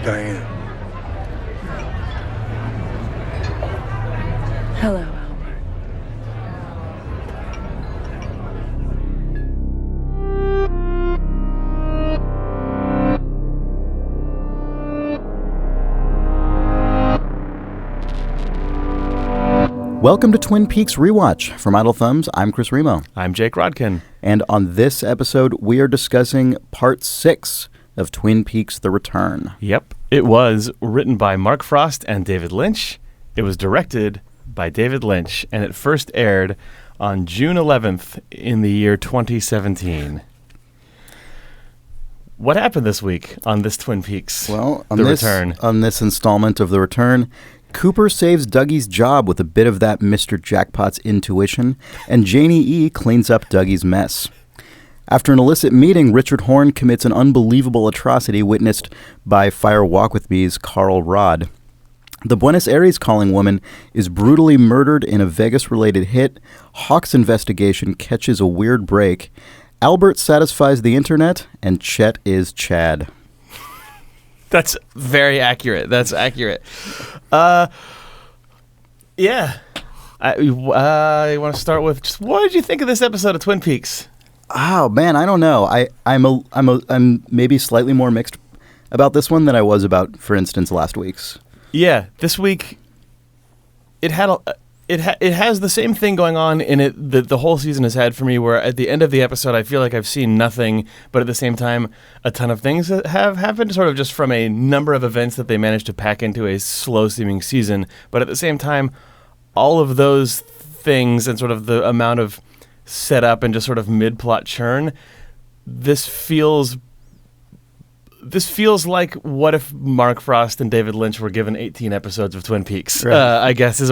Diane. Hello, Albert. Welcome to Twin Peaks Rewatch. From Idle Thumbs, I'm Chris Remo. I'm Jake Rodkin. And on this episode, we are discussing Part 6 of Twin Peaks The Return. Yep. It was written by Mark Frost and David Lynch. It was directed by David Lynch, and it first aired on June 11th in the year 2017. What happened this week on this Twin Peaks? Well, on The this, Return. On this installment of The Return, Cooper saves Dougie's job with a bit of that Mr. Jackpot's intuition, and Janie E. cleans up Dougie's mess. After an illicit meeting, Richard Horne commits an unbelievable atrocity witnessed by Fire Walk With Me's Carl Rodd. The Buenos Aires calling woman is brutally murdered in a Vegas-related hit. Hawk's investigation catches a weird break. Albert satisfies the internet, and Chet is Chad. That's very accurate. That's accurate. Yeah. I want to start with just what did you think of this episode of Twin Peaks? Oh man, I don't know. I'm maybe slightly more mixed about this one than I was about, for instance, last week's. Yeah, this week it had it has the same thing going on in it that the whole season has had for me, where at the end of the episode I feel like I've seen nothing, but at the same time a ton of things that have happened, sort of just from a number of events that they managed to pack into a slow-seeming season. But at the same time, all of those things and sort of the amount of setup and just sort of mid-plot churn, this feels like what if Mark Frost and David Lynch were given 18 episodes of Twin Peaks. Right. I guess it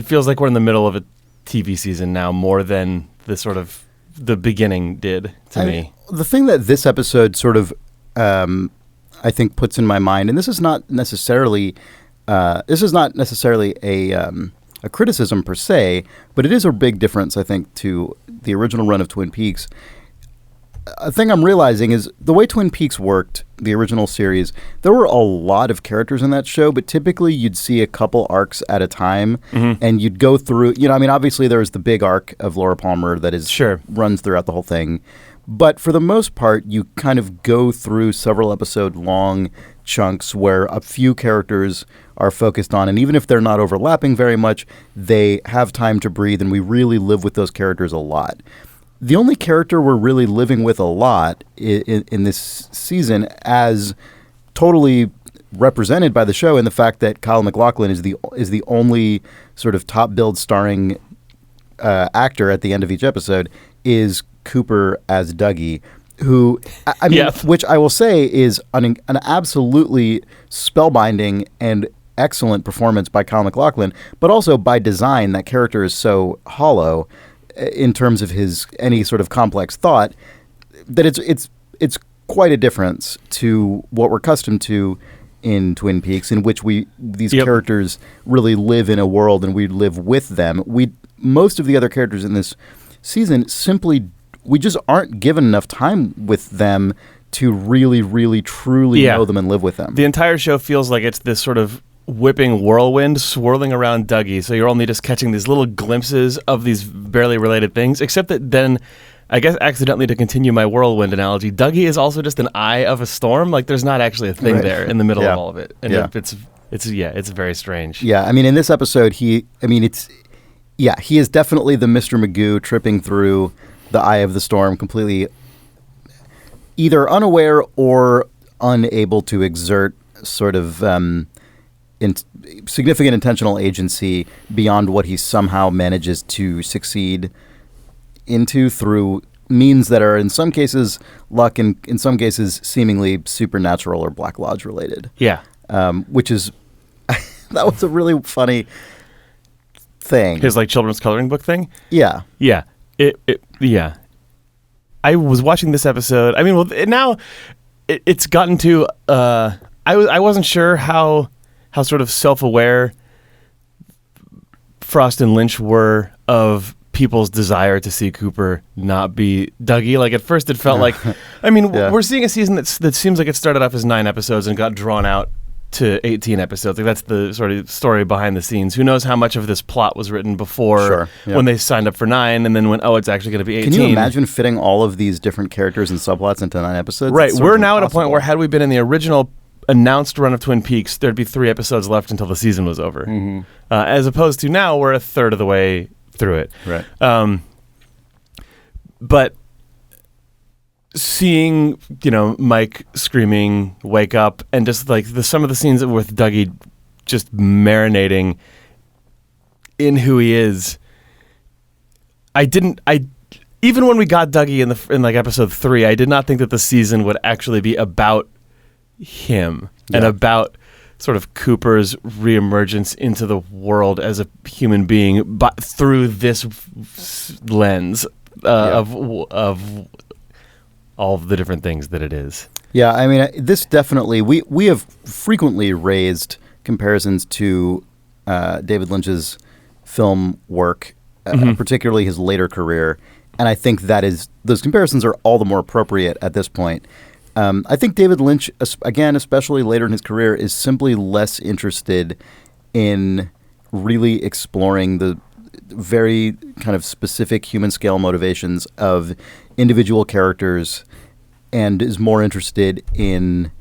feels like we're in the middle of a TV season now more than the beginning did to me. The thing that this episode sort of I think puts in my mind, and this is not necessarily a criticism per se, but it is a big difference, I think, to the original run of Twin Peaks. A thing I'm realizing is the way Twin Peaks worked, the original series, there were a lot of characters in that show, but typically you'd see a couple arcs at a time, and you'd go through, obviously there was the big arc of Laura Palmer that runs throughout the whole thing. But for the most part, you kind of go through several episode long chunks where a few characters are focused on, and even if they're not overlapping very much, they have time to breathe, and we really live with those characters a lot. The only character we're really living with a lot in this season, as totally represented by the show, in the fact that Kyle MacLachlan is the only sort of top-billed starring actor at the end of each episode, is Cooper as Dougie, who, which I will say is an absolutely spellbinding and excellent performance by Kyle MacLachlan, but also by design, that character is so hollow in terms of any sort of complex thought, that it's quite a difference to what we're accustomed to in Twin Peaks, in which these characters really live in a world and we live with them. Most of the other characters in this season we just aren't given enough time with them to really, really, truly know them and live with them. The entire show feels like it's this sort of whipping whirlwind swirling around Dougie, so you're only just catching these little glimpses of these barely related things, except that then, I guess accidentally to continue my whirlwind analogy, Dougie is also just an eye of a storm. Like there's not actually a thing there in the middle of all of it. And it's very strange. Yeah, I mean in this episode he is definitely the Mr. Magoo tripping through the eye of the storm, completely either unaware or unable to exert sort of significant intentional agency beyond what he somehow manages to succeed into through means that are in some cases luck and in some cases seemingly supernatural or Black Lodge related. Yeah. Which is that was a really funny thing. His children's coloring book thing? Yeah. Yeah. Yeah. I was watching this episode. I mean, it's gotten to I wasn't sure how sort of self-aware Frost and Lynch were of people's desire to see Cooper not be Dougie. Like at first it felt like, I mean, we're seeing a season that seems like it started off as 9 episodes and got drawn out to 18 episodes. Like that's the sort of story behind the scenes. Who knows how much of this plot was written before when they signed up for 9 and then when, it's actually going to be 18. Can you imagine fitting all of these different characters and subplots into 9 episodes? Right. We're now at a point where had we been in the original announced run of Twin Peaks, there'd be 3 episodes left until the season was over. Mm-hmm. As opposed to now, we're a third of the way through it. Right. But seeing, Mike screaming, wake up, and just like some of the scenes with Dougie just marinating in who he is, even when we got Dougie in like episode 3, I did not think that the season would actually be about him and about sort of Cooper's reemergence into the world as a human being, but through this lens of all of the different things that it is. Yeah, I mean, this definitely, we have frequently raised comparisons to David Lynch's film work, particularly his later career, and I think those comparisons are all the more appropriate at this point. I think David Lynch, again, especially later in his career, is simply less interested in really exploring the very kind of specific human scale motivations of individual characters and is more interested in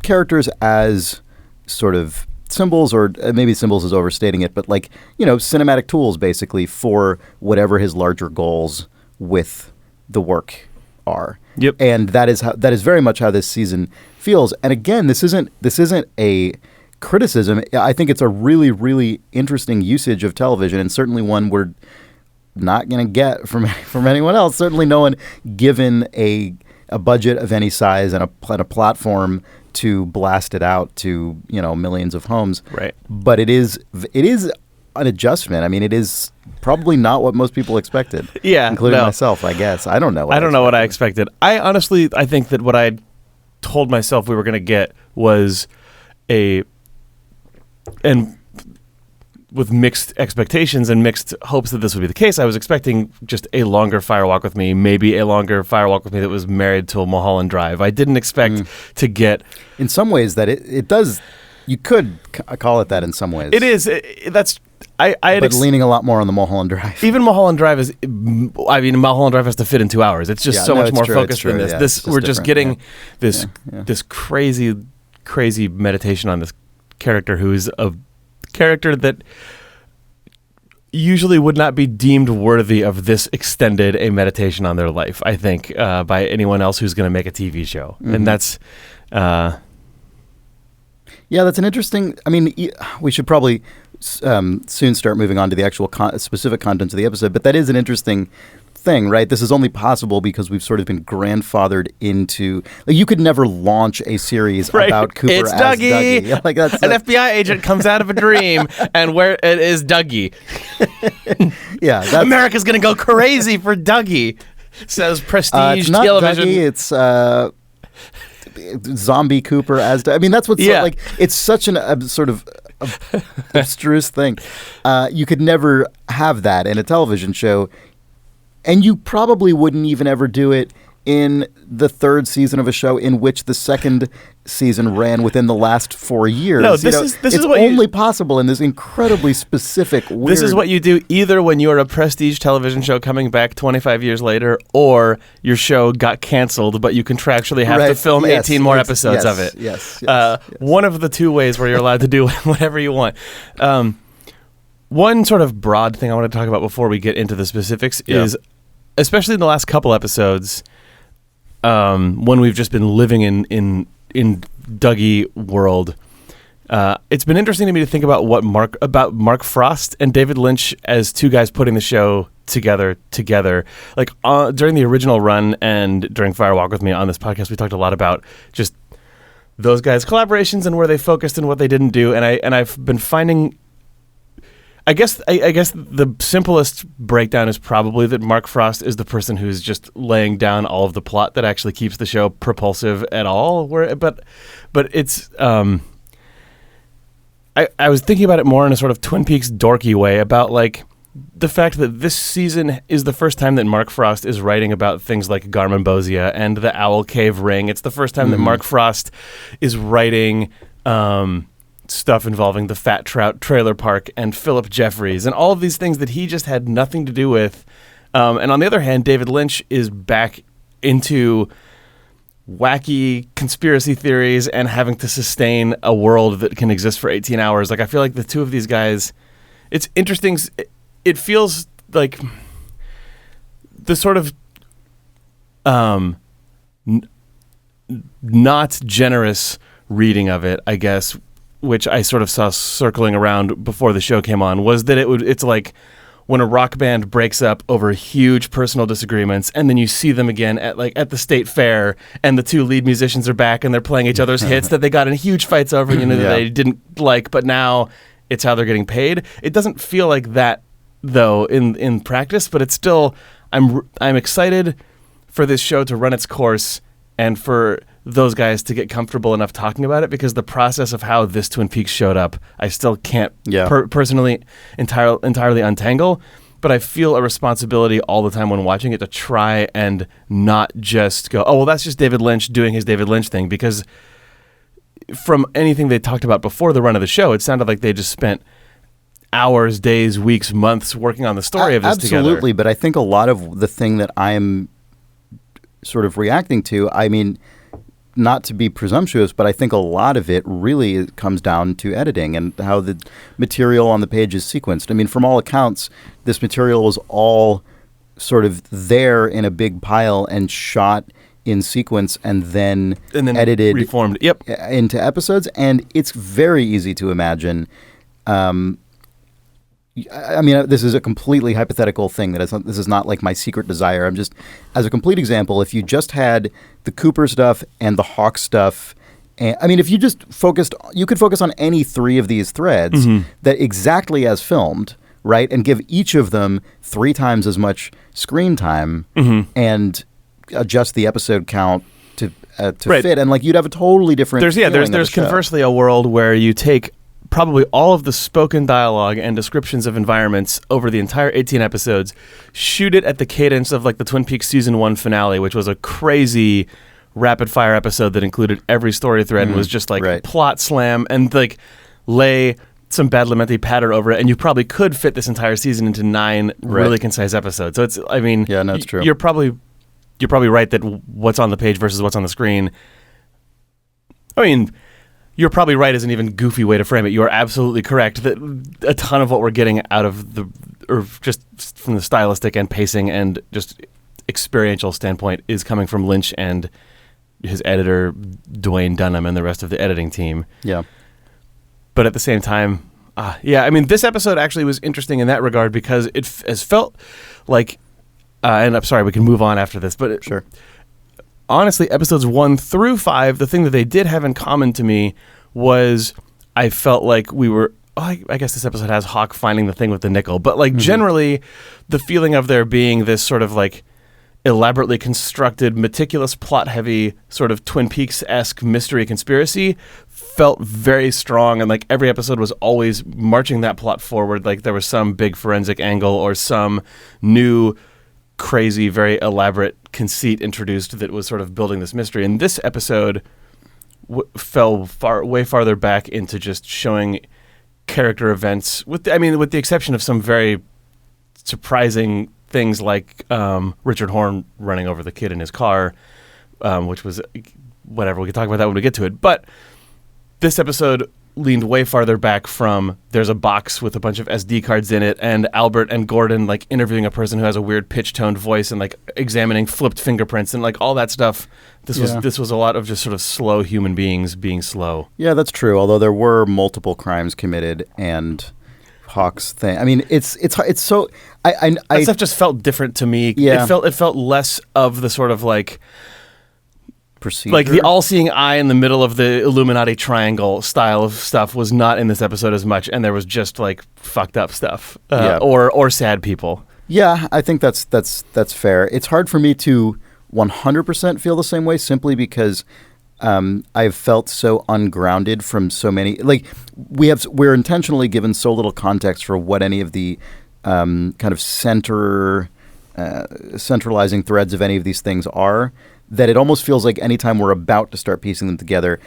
characters as sort of symbols, or maybe symbols is overstating it, but like, cinematic tools basically for whatever his larger goals with the work are. Yep. And that is very much how this season feels. And again, this isn't a criticism. I think it's a really, really interesting usage of television, and certainly one we're not going to get from anyone else. Certainly no one given a budget of any size and a platform to blast it out to, millions of homes. Right. But it is an adjustment. I mean, it is probably not what most people expected. Yeah, including myself, I guess. I don't know. I don't know what I expected. I think that what I told myself we were going to get was and with mixed expectations and mixed hopes that this would be the case, I was expecting just a longer Firewalk with Me, maybe a longer Firewalk with Me that was married to Mulholland Drive. I didn't expect to get... In some ways that it does... You could call it that in some ways. It is. But leaning a lot more on the Mulholland Drive. Even Mulholland Drive is... I mean, Mulholland Drive has to fit in 2 hours. It's just much more focused than this. Yeah, we're just getting this crazy, crazy meditation on this character who is a character that usually would not be deemed worthy of this extended a meditation on their life, I think, by anyone else who's going to make a TV show. Mm-hmm. And that's... Yeah, that's an interesting... I mean, we should probably soon start moving on to the actual specific contents of the episode, but that is an interesting thing, right? This is only possible because we've sort of been grandfathered into... Like, you could never launch a series about Cooper it's as Dougie. Like, that's an FBI agent comes out of a dream, and where it is Dougie. Yeah, America's going to go crazy for Dougie, says Prestige it's not Television. Dougie, it's... zombie Cooper as... I mean, that's what's like... It's such an sort of abstruse thing. You could never have that in a television show, and you probably wouldn't even ever do it in the 3rd season of a show in which the 2nd season ran within the last 4 years. No, this is only possible in this incredibly specific, weird... This is what you do either when you're a prestige television show coming back 25 years later, or your show got canceled, but you contractually have to film 18 more episodes of it. Yes. One of the 2 ways where you're allowed to do whatever you want. One sort of broad thing I want to talk about before we get into the specifics is, especially in the last couple episodes, when we've just been living in Dougie world, it's been interesting to me to think about Mark Frost and David Lynch as 2 guys putting the show together. Like during the original run and during Firewalk with Me on this podcast, we talked a lot about just those guys' collaborations and where they focused and what they didn't do. And I've been finding... I guess the simplest breakdown is probably that Mark Frost is the person who's just laying down all of the plot that actually keeps the show propulsive at all. But it's I was thinking about it more in a sort of Twin Peaks dorky way about, like, the fact that this season is the first time that Mark Frost is writing about things like Garmonbozia and the Owl Cave Ring. It's the first time that Mark Frost is writing stuff involving the Fat Trout Trailer Park and Philip Jeffries and all of these things that he just had nothing to do with. And on the other hand, David Lynch is back into wacky conspiracy theories and having to sustain a world that can exist for 18 hours. Like, I feel like the two of these guys, it's interesting. It feels like the sort of not generous reading of it, I guess, which I sort of saw circling around before the show came on, was that it's like when a rock band breaks up over huge personal disagreements, and then you see them again at the state fair, and the two lead musicians are back, and they're playing each other's hits that they got in huge fights over, that they didn't like, but now it's how they're getting paid. It doesn't feel like that, though, in practice, but it's still, I'm excited for this show to run its course and for those guys to get comfortable enough talking about it, because the process of how this Twin Peaks showed up, I still can't personally entirely untangle, but I feel a responsibility all the time when watching it to try and not just go, oh, well, that's just David Lynch doing his David Lynch thing, because from anything they talked about before the run of the show, it sounded like they just spent hours, days, weeks, months working on the story of this together. Absolutely, but I think a lot of the thing that I'm sort of reacting to, I mean, not to be presumptuous, but I think a lot of it really comes down to editing and how the material on the page is sequenced. I mean, from all accounts, this material was all sort of there in a big pile and shot in sequence and then edited, reformed, into episodes. And it's very easy to imagine. I mean, this is a completely hypothetical thing. This is not like my secret desire. I'm just, as a complete example, if you just had the Cooper stuff and the Hawk stuff, and, I mean, if you just you could focus on any three of these threads that exactly as filmed, right, and give each of them 3 times as much screen time and adjust the episode count to fit, and like you'd have a totally different. There's conversely a world where you take probably all of the spoken dialogue and descriptions of environments over the entire 18 episodes, shoot it at the cadence of like the Twin Peaks season 1 finale, which was a crazy rapid fire episode that included every story thread and was just like plot slam, and like lay some Badalamenti patter over it, and you probably could fit this entire season into 9 really concise episodes. So it's, I mean, that's true. You're probably right that what's on the page versus what's on the screen, I mean, you're probably right is an even goofy way to frame it. You are absolutely correct that a ton of what we're getting out of just from the stylistic and pacing and just experiential standpoint is coming from Lynch and his editor, Dwayne Dunham, and the rest of the editing team. Yeah. But at the same time, I mean, this episode actually was interesting in that regard because it has felt like, and I'm sorry, we can move on after this, but sure. Honestly, episodes 1 through 5, the thing that they did have in common to me was I felt like we were, I guess this episode has Hawk finding the thing with the nickel, but like generally the feeling of there being this sort of like elaborately constructed, meticulous, plot-heavy sort of Twin Peaks-esque mystery conspiracy felt very strong, and like every episode was always marching that plot forward, like there was some big forensic angle or some new crazy, very elaborate conceit introduced that was sort of building this mystery. And this episode fell way farther back into just showing character events, with the exception of some very surprising things like Richard Horne running over the kid in his car, which was whatever. We can talk about that when we get to it. But this episode leaned way farther back from there's a box with a bunch of SD cards in it and Albert and Gordon like interviewing a person who has a weird pitch-toned voice and like examining flipped fingerprints and like all that stuff. This was a lot of just sort of slow human beings being slow. Yeah, that's true. Although there were multiple crimes committed and Hawk's thing. I mean, it's so that stuff just felt different to me. Yeah. It felt less of the sort of like procedure. Like the all-seeing eye in the middle of the Illuminati triangle style of stuff was not in this episode as much, and there was just like fucked up stuff or sad people. Yeah, I think that's fair. It's hard for me to 100% feel the same way simply because I've felt so ungrounded from so many. Like we're intentionally given so little context for what any of the kind of centralizing threads of any of these things are, that it almost feels like anytime we're about to start piecing them together,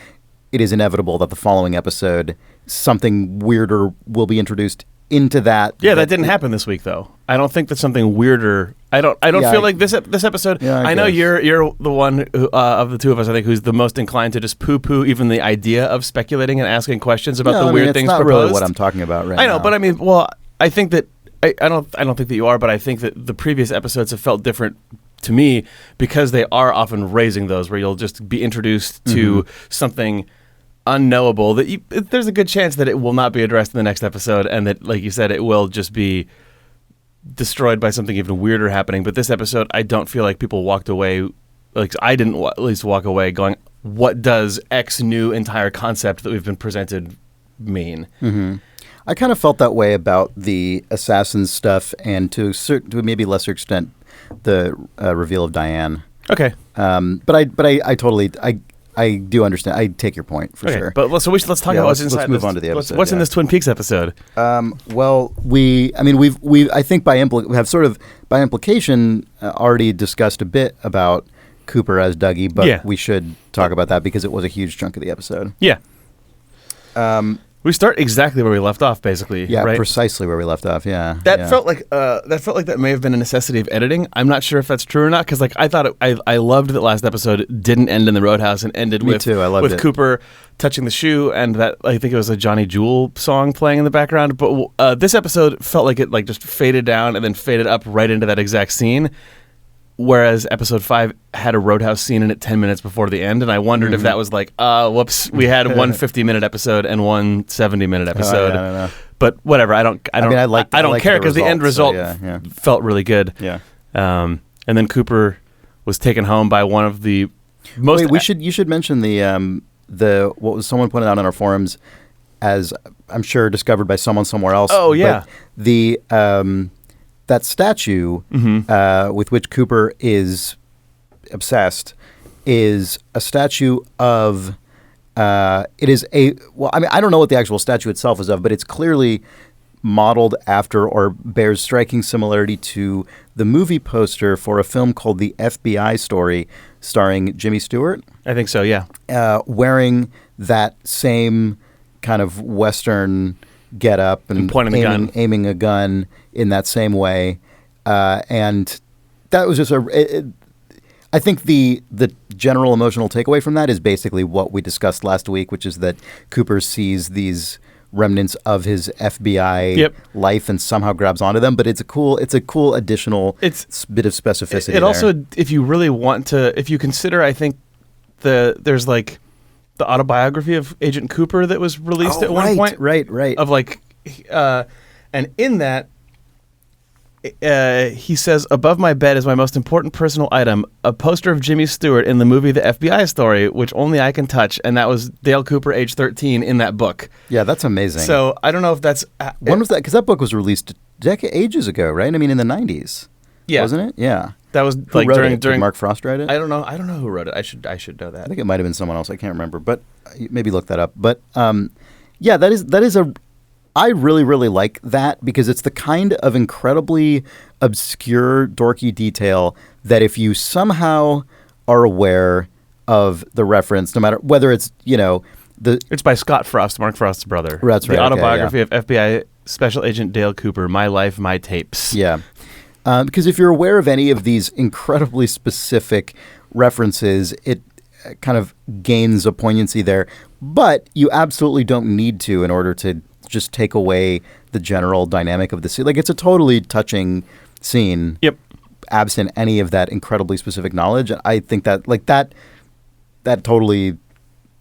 it is inevitable that the following episode, something weirder will be introduced into that. Yeah, that didn't happen this week, though. I don't think that something weirder. I don't feel like this episode. Yeah, I know you're the one who, of the two of us, I think, who's the most inclined to just poo-poo even the idea of speculating and asking questions about the weird things it's not proposed. really what I'm talking about right now. I know, but I mean, well, I think that I don't think that you are, but I think that the previous episodes have felt different to me because they are often raising those where you'll just be introduced to something unknowable that there's a good chance that it will not be addressed in the next episode, and that, like you said, it will just be destroyed by something even weirder happening. But this episode, I don't feel like people walked away, like I didn't at least walk away going, what does X new entire concept that we've been presented mean? I kind of felt that way about the assassins stuff, and to a maybe lesser extent the reveal of Diane. Okay. But I totally I do understand. I take your point for sure. But let's talk about what's inside. Let's move on to the episode. What's in this Twin Peaks episode? Well, we I think we have sort of by implication already discussed a bit about Cooper as Dougie, but we should talk about that because it was a huge chunk of the episode. Yeah. We start exactly where we left off, basically. Yeah, right? Precisely where we left off. Yeah, felt like that may have been a necessity of editing. I'm not sure if that's true or not, because like I thought I loved that last episode didn't end in the roadhouse and ended Me with too. I loved it. Cooper touching the shoe, and that I think it was a Johnny Jewel song playing in the background. But this episode felt like it like just faded down and then faded up right into that exact scene. Whereas episode 5 had a roadhouse scene in it 10 minutes before the end, and I wondered if that was like, whoops, we had one 50-minute episode and one 70-minute episode. I don't know. But whatever, I don't care because the end result felt really good. Yeah. And then Cooper was taken home by one of the most. Wait, you should mention the what was someone pointed out on our forums as I'm sure discovered by someone somewhere else. Oh yeah. But the that statue with which Cooper is obsessed is a statue of it is a well I mean I don't know what the actual statue itself is of, but it's clearly modeled after or bears striking similarity to the movie poster for a film called The FBI Story starring Jimmy Stewart. I think so, yeah. Wearing that same kind of Western get up and aiming a gun in that same way, and that was just I think the general emotional takeaway from that is basically what we discussed last week, which is that Cooper sees these remnants of his FBI life and somehow grabs onto them. But it's a cool additional bit of specificity. It also, if you really want to, if you consider, I think there's like the autobiography of Agent Cooper that was released at one point. Right. Of like, and in that, he says, above my bed is my most important personal item, a poster of Jimmy Stewart in the movie The FBI Story, which only I can touch. And that was Dale Cooper, age 13, in that book. Yeah, that's amazing. So I don't know if that's... when was that? Because that book was released ages ago, right? I mean, in the 90s. Yeah. Wasn't it? Yeah. That was who like wrote during... it? Did Mark Frost write it? I don't know who wrote it. I should know that. I think it might have been someone else. I can't remember, but maybe look that up. But yeah, that is a... I really, really like that because it's the kind of incredibly obscure, dorky detail that if you somehow are aware of the reference, no matter whether it's, It's by Scott Frost, Mark Frost's brother. That's right. The autobiography of FBI Special Agent Dale Cooper, My Life, My Tapes. Yeah. Because if you're aware of any of these incredibly specific references, it kind of gains a poignancy there. But you absolutely don't need to in order to just take away the general dynamic of the scene. Like, it's a totally touching scene. Yep. Absent any of that incredibly specific knowledge. I think that that totally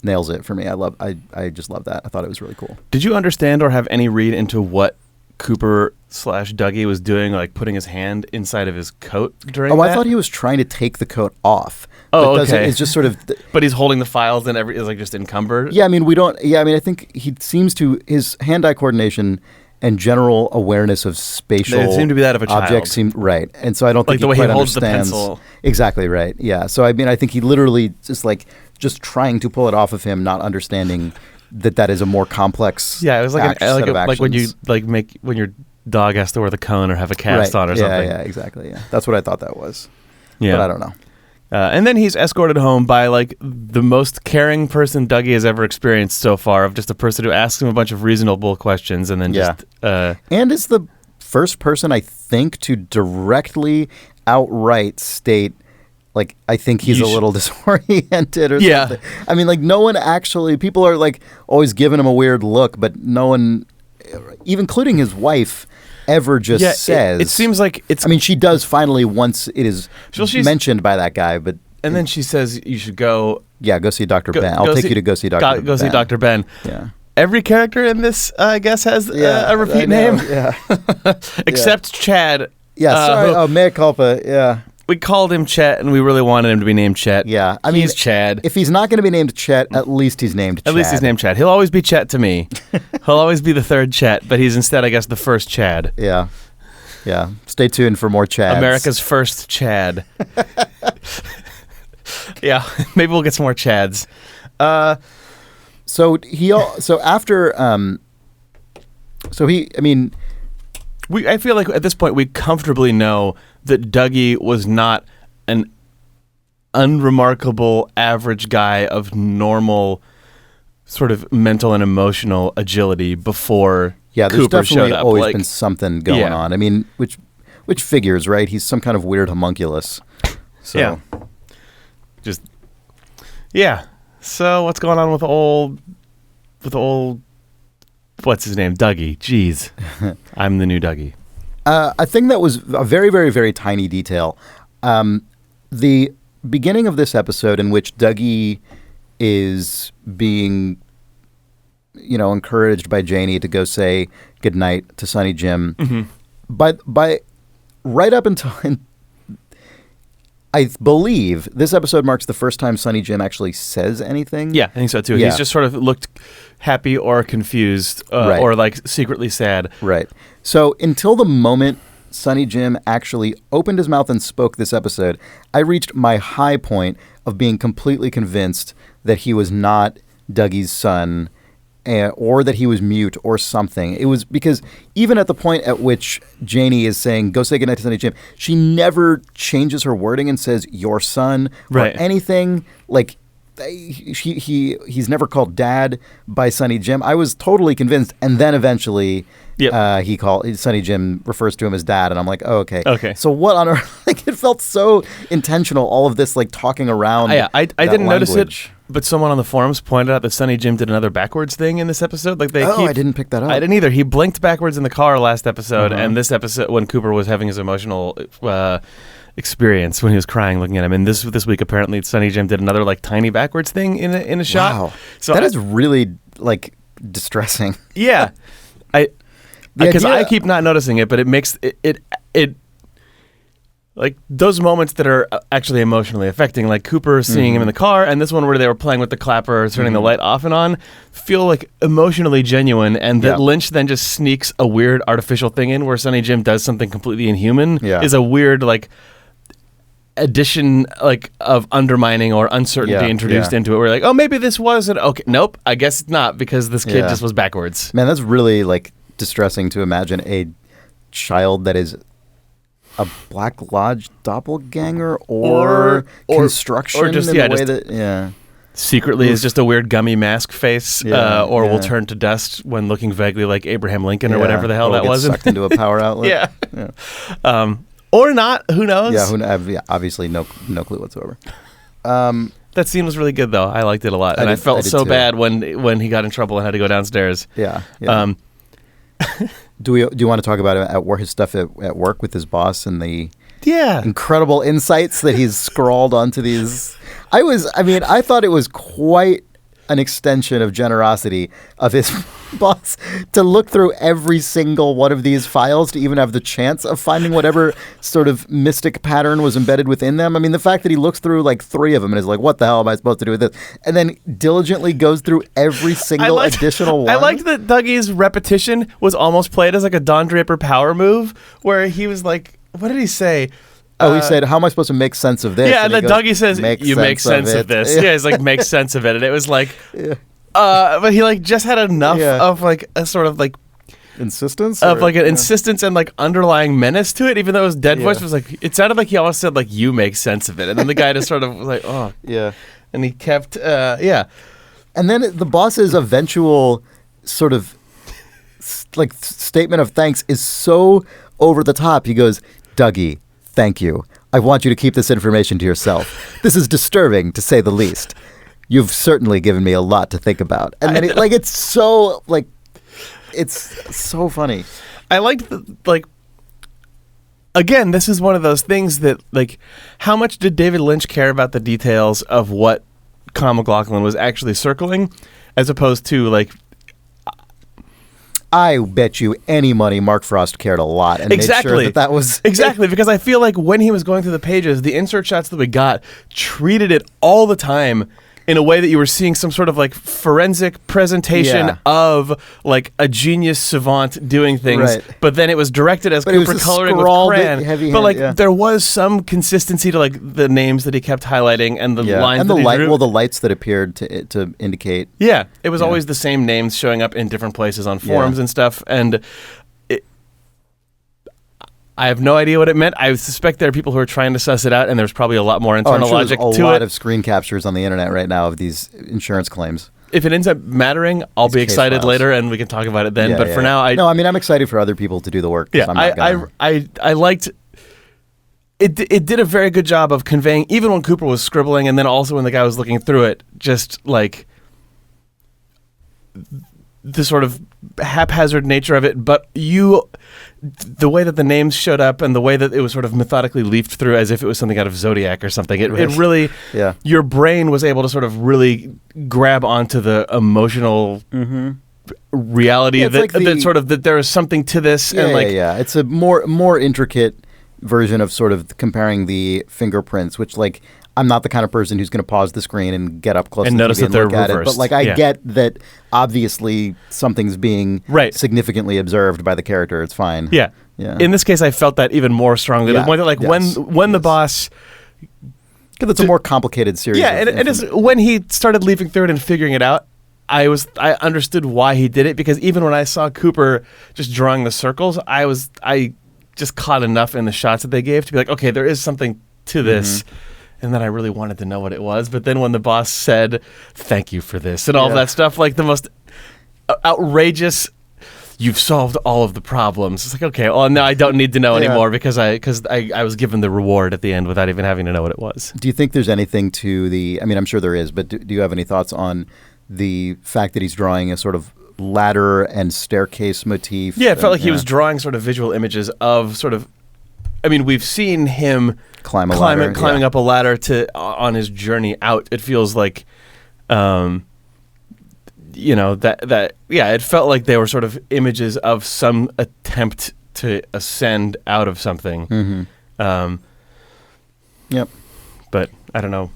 nails it for me. I just love that. I thought it was really cool. Did you understand or have any read into what Cooper / Dougie was doing, like putting his hand inside of his coat during that? I thought he was trying to take the coat off. Oh, okay. It's just sort of... but he's holding the files and is like just encumbered? Yeah, I mean, I think he seems to... His hand-eye coordination and general awareness of spatial it seemed to be that of a objects child. seemed right. And so I don't think like the way he holds understands. The pencil. Exactly right. Yeah. So I mean, I think he literally just trying to pull it off of him, not understanding that is a more complex Yeah, it was like set of like when you actions. when you're dog has to wear the cone or have a cast on or something. Yeah, exactly. Yeah, that's what I thought that was. Yeah, but I don't know. And then he's escorted home by like the most caring person Dougie has ever experienced so far, of just a person who asks him a bunch of reasonable questions and then just and is the first person I think to directly outright state, like, I think he's a little disoriented or something. I mean, like, no one actually, people are like always giving him a weird look, but no one, even including his wife, ever just says. It seems like it's. I mean, she does finally once it is mentioned by that guy, but. And then she says you should go. Yeah, go see Dr. Ben. I'll take you to go see Dr. Ben. Go see Dr. Ben. Yeah. Every character in this, I guess, has a repeat name. Yeah. Except Chad. Yeah, sorry. Mea culpa. Yeah. We called him Chet, and we really wanted him to be named Chet. Yeah. I mean, he's Chad. If he's not going to be named Chet, at least he's named Chad. At least he's named Chad. He'll always be Chet to me. He'll always be the third Chet, but he's instead, I guess, the first Chad. Yeah. Yeah. Stay tuned for more Chads. America's first Chad. Yeah. Maybe we'll get some more Chads. I feel like at this point we comfortably know that Dougie was not an unremarkable average guy of normal sort of mental and emotional agility before there's Cooper definitely showed up. always been something going on. I mean, which figures, right? He's some kind of weird homunculus. So. Yeah. So what's going on with old what's his name? Dougie. Jeez. I'm the new Dougie. I think that was a very, very, very tiny detail. The beginning of this episode in which Dougie is being, encouraged by Janie to go say goodnight to Sonny Jim. Mm-hmm. By right up until... I believe this episode marks the first time Sonny Jim actually says anything. Yeah, I think so too. Yeah. He's just sort of looked happy or confused or like secretly sad. Right. So until the moment Sonny Jim actually opened his mouth and spoke this episode, I reached my high point of being completely convinced that he was not Dougie's son or that he was mute or something. It was because even at the point at which Janie is saying, go say goodnight to Sonny Jim, she never changes her wording and says, your son, or anything. Like, he's never called dad by Sonny Jim. I was totally convinced. And then eventually Sonny Jim refers to him as dad. And I'm like, oh, okay. Okay. So what on earth? Like, it felt so intentional, all of this, like, talking around. I didn't notice it. But someone on the forums pointed out that Sonny Jim did another backwards thing in this episode. Like I didn't pick that up. I didn't either. He blinked backwards in the car last episode, and this episode when Cooper was having his emotional experience when he was crying, looking at him. And this week, apparently, Sonny Jim did another like tiny backwards thing in a shot. Wow, so that is really like distressing. Yeah, because I keep not noticing it, but it makes it. Like those moments that are actually emotionally affecting, like Cooper seeing him in the car, and this one where they were playing with the clapper, turning the light off and on, feel like emotionally genuine, and that Lynch then just sneaks a weird artificial thing in where Sonny Jim does something completely inhuman is a weird like addition like of undermining or uncertainty introduced into it. We're like, oh, maybe this wasn't okay. Nope, I guess it's not because this kid just was backwards. Man, that's really like distressing to imagine a child that is a Black Lodge doppelganger or construction or just, in the way that secretly is just a weird gummy mask face will turn to dust when looking vaguely like Abraham Lincoln or whatever the hell that was. Sucked into a power outlet. Or not, who knows? Yeah, obviously no clue whatsoever. That scene was really good though. I liked it a lot, and I felt so bad when he got in trouble and had to go downstairs. Yeah. Do you want to talk about his stuff at work with his boss and the incredible insights that he's scrawled onto these? I thought it was quite an extension of generosity of his boss to look through every single one of these files to even have the chance of finding whatever sort of mystic pattern was embedded within them. I mean, the fact that he looks through like 3 of them and is like, what the hell am I supposed to do with this? And then diligently goes through every single additional one. I liked that Dougie's repetition was almost played as like a Don Draper power move where he was like, what did he say? He said, how am I supposed to make sense of this? Yeah, and then Dougie says, you make sense of this. Yeah, he's like, make sense of it. And it was like, but he like just had enough of like a sort of like insistence of like an insistence and like underlying menace to it, even though his dead voice was like, it sounded like he almost said like, you make sense of it. And then the guy just sort of was like, oh. Yeah. And he kept, yeah. And then the boss's eventual sort of like statement of thanks is so over the top. He goes, Dougie, thank you. I want you to keep this information to yourself. This is disturbing, to say the least. You've certainly given me a lot to think about. And then it's so, like, it's so funny. I liked again, this is one of those things that, like, how much did David Lynch care about the details of what Kyle MacLachlan was actually circling, as opposed to, like, I bet you any money Mark Frost cared a lot and made sure that was... Exactly, because I feel like when he was going through the pages, the insert shots that we got treated it all the time in a way that you were seeing some sort of like forensic presentation of like a genius savant doing things, but then it was directed as Cooper coloring with crayon. But like there was some consistency to like the names that he kept highlighting and the lines and that he drew. Well, the lights that appeared to indicate. Yeah, it was always the same names showing up in different places on forums and stuff, and I have no idea what it meant. I suspect there are people who are trying to suss it out, and there's probably a lot more internal logic to it. There's a lot of screen captures on the internet right now of these insurance claims. If it ends up mattering, I'll be excited later, and we can talk about it then. But for now, I'm excited for other people to do the work. Yeah, I liked. It did a very good job of conveying, even when Cooper was scribbling, and then also when the guy was looking through it, just like the sort of haphazard nature of it, but the way that the names showed up and the way that it was sort of methodically leafed through as if it was something out of Zodiac or something, it really, your brain was able to sort of really grab onto the emotional reality that there is something to this. It's a more intricate version of sort of comparing the fingerprints, which like, I'm not the kind of person who's going to pause the screen and get up close and notice that they're reversed. But like, I get that obviously something's being significantly observed by the character. It's fine. Yeah. In this case, I felt that even more strongly. The point that like when the boss, because it's a more complicated series. Yeah, and when he started leafing through it and figuring it out, I understood why he did it, because even when I saw Cooper just drawing the circles, I just caught enough in the shots that they gave to be like, okay, there is something to this. And then I really wanted to know what it was. But then when the boss said, thank you for this, and all of that stuff, like the most outrageous, you've solved all of the problems. It's like, okay, well, now I don't need to know anymore because I was given the reward at the end without even having to know what it was. Do you think there's anything to the, I mean, I'm sure there is, but do you have any thoughts on the fact that he's drawing a sort of ladder and staircase motif? Yeah, it felt like he was drawing sort of visual images of sort of, I mean, we've seen him climbing up a ladder on his journey out. It feels like, it felt like they were sort of images of some attempt to ascend out of something. But I don't know.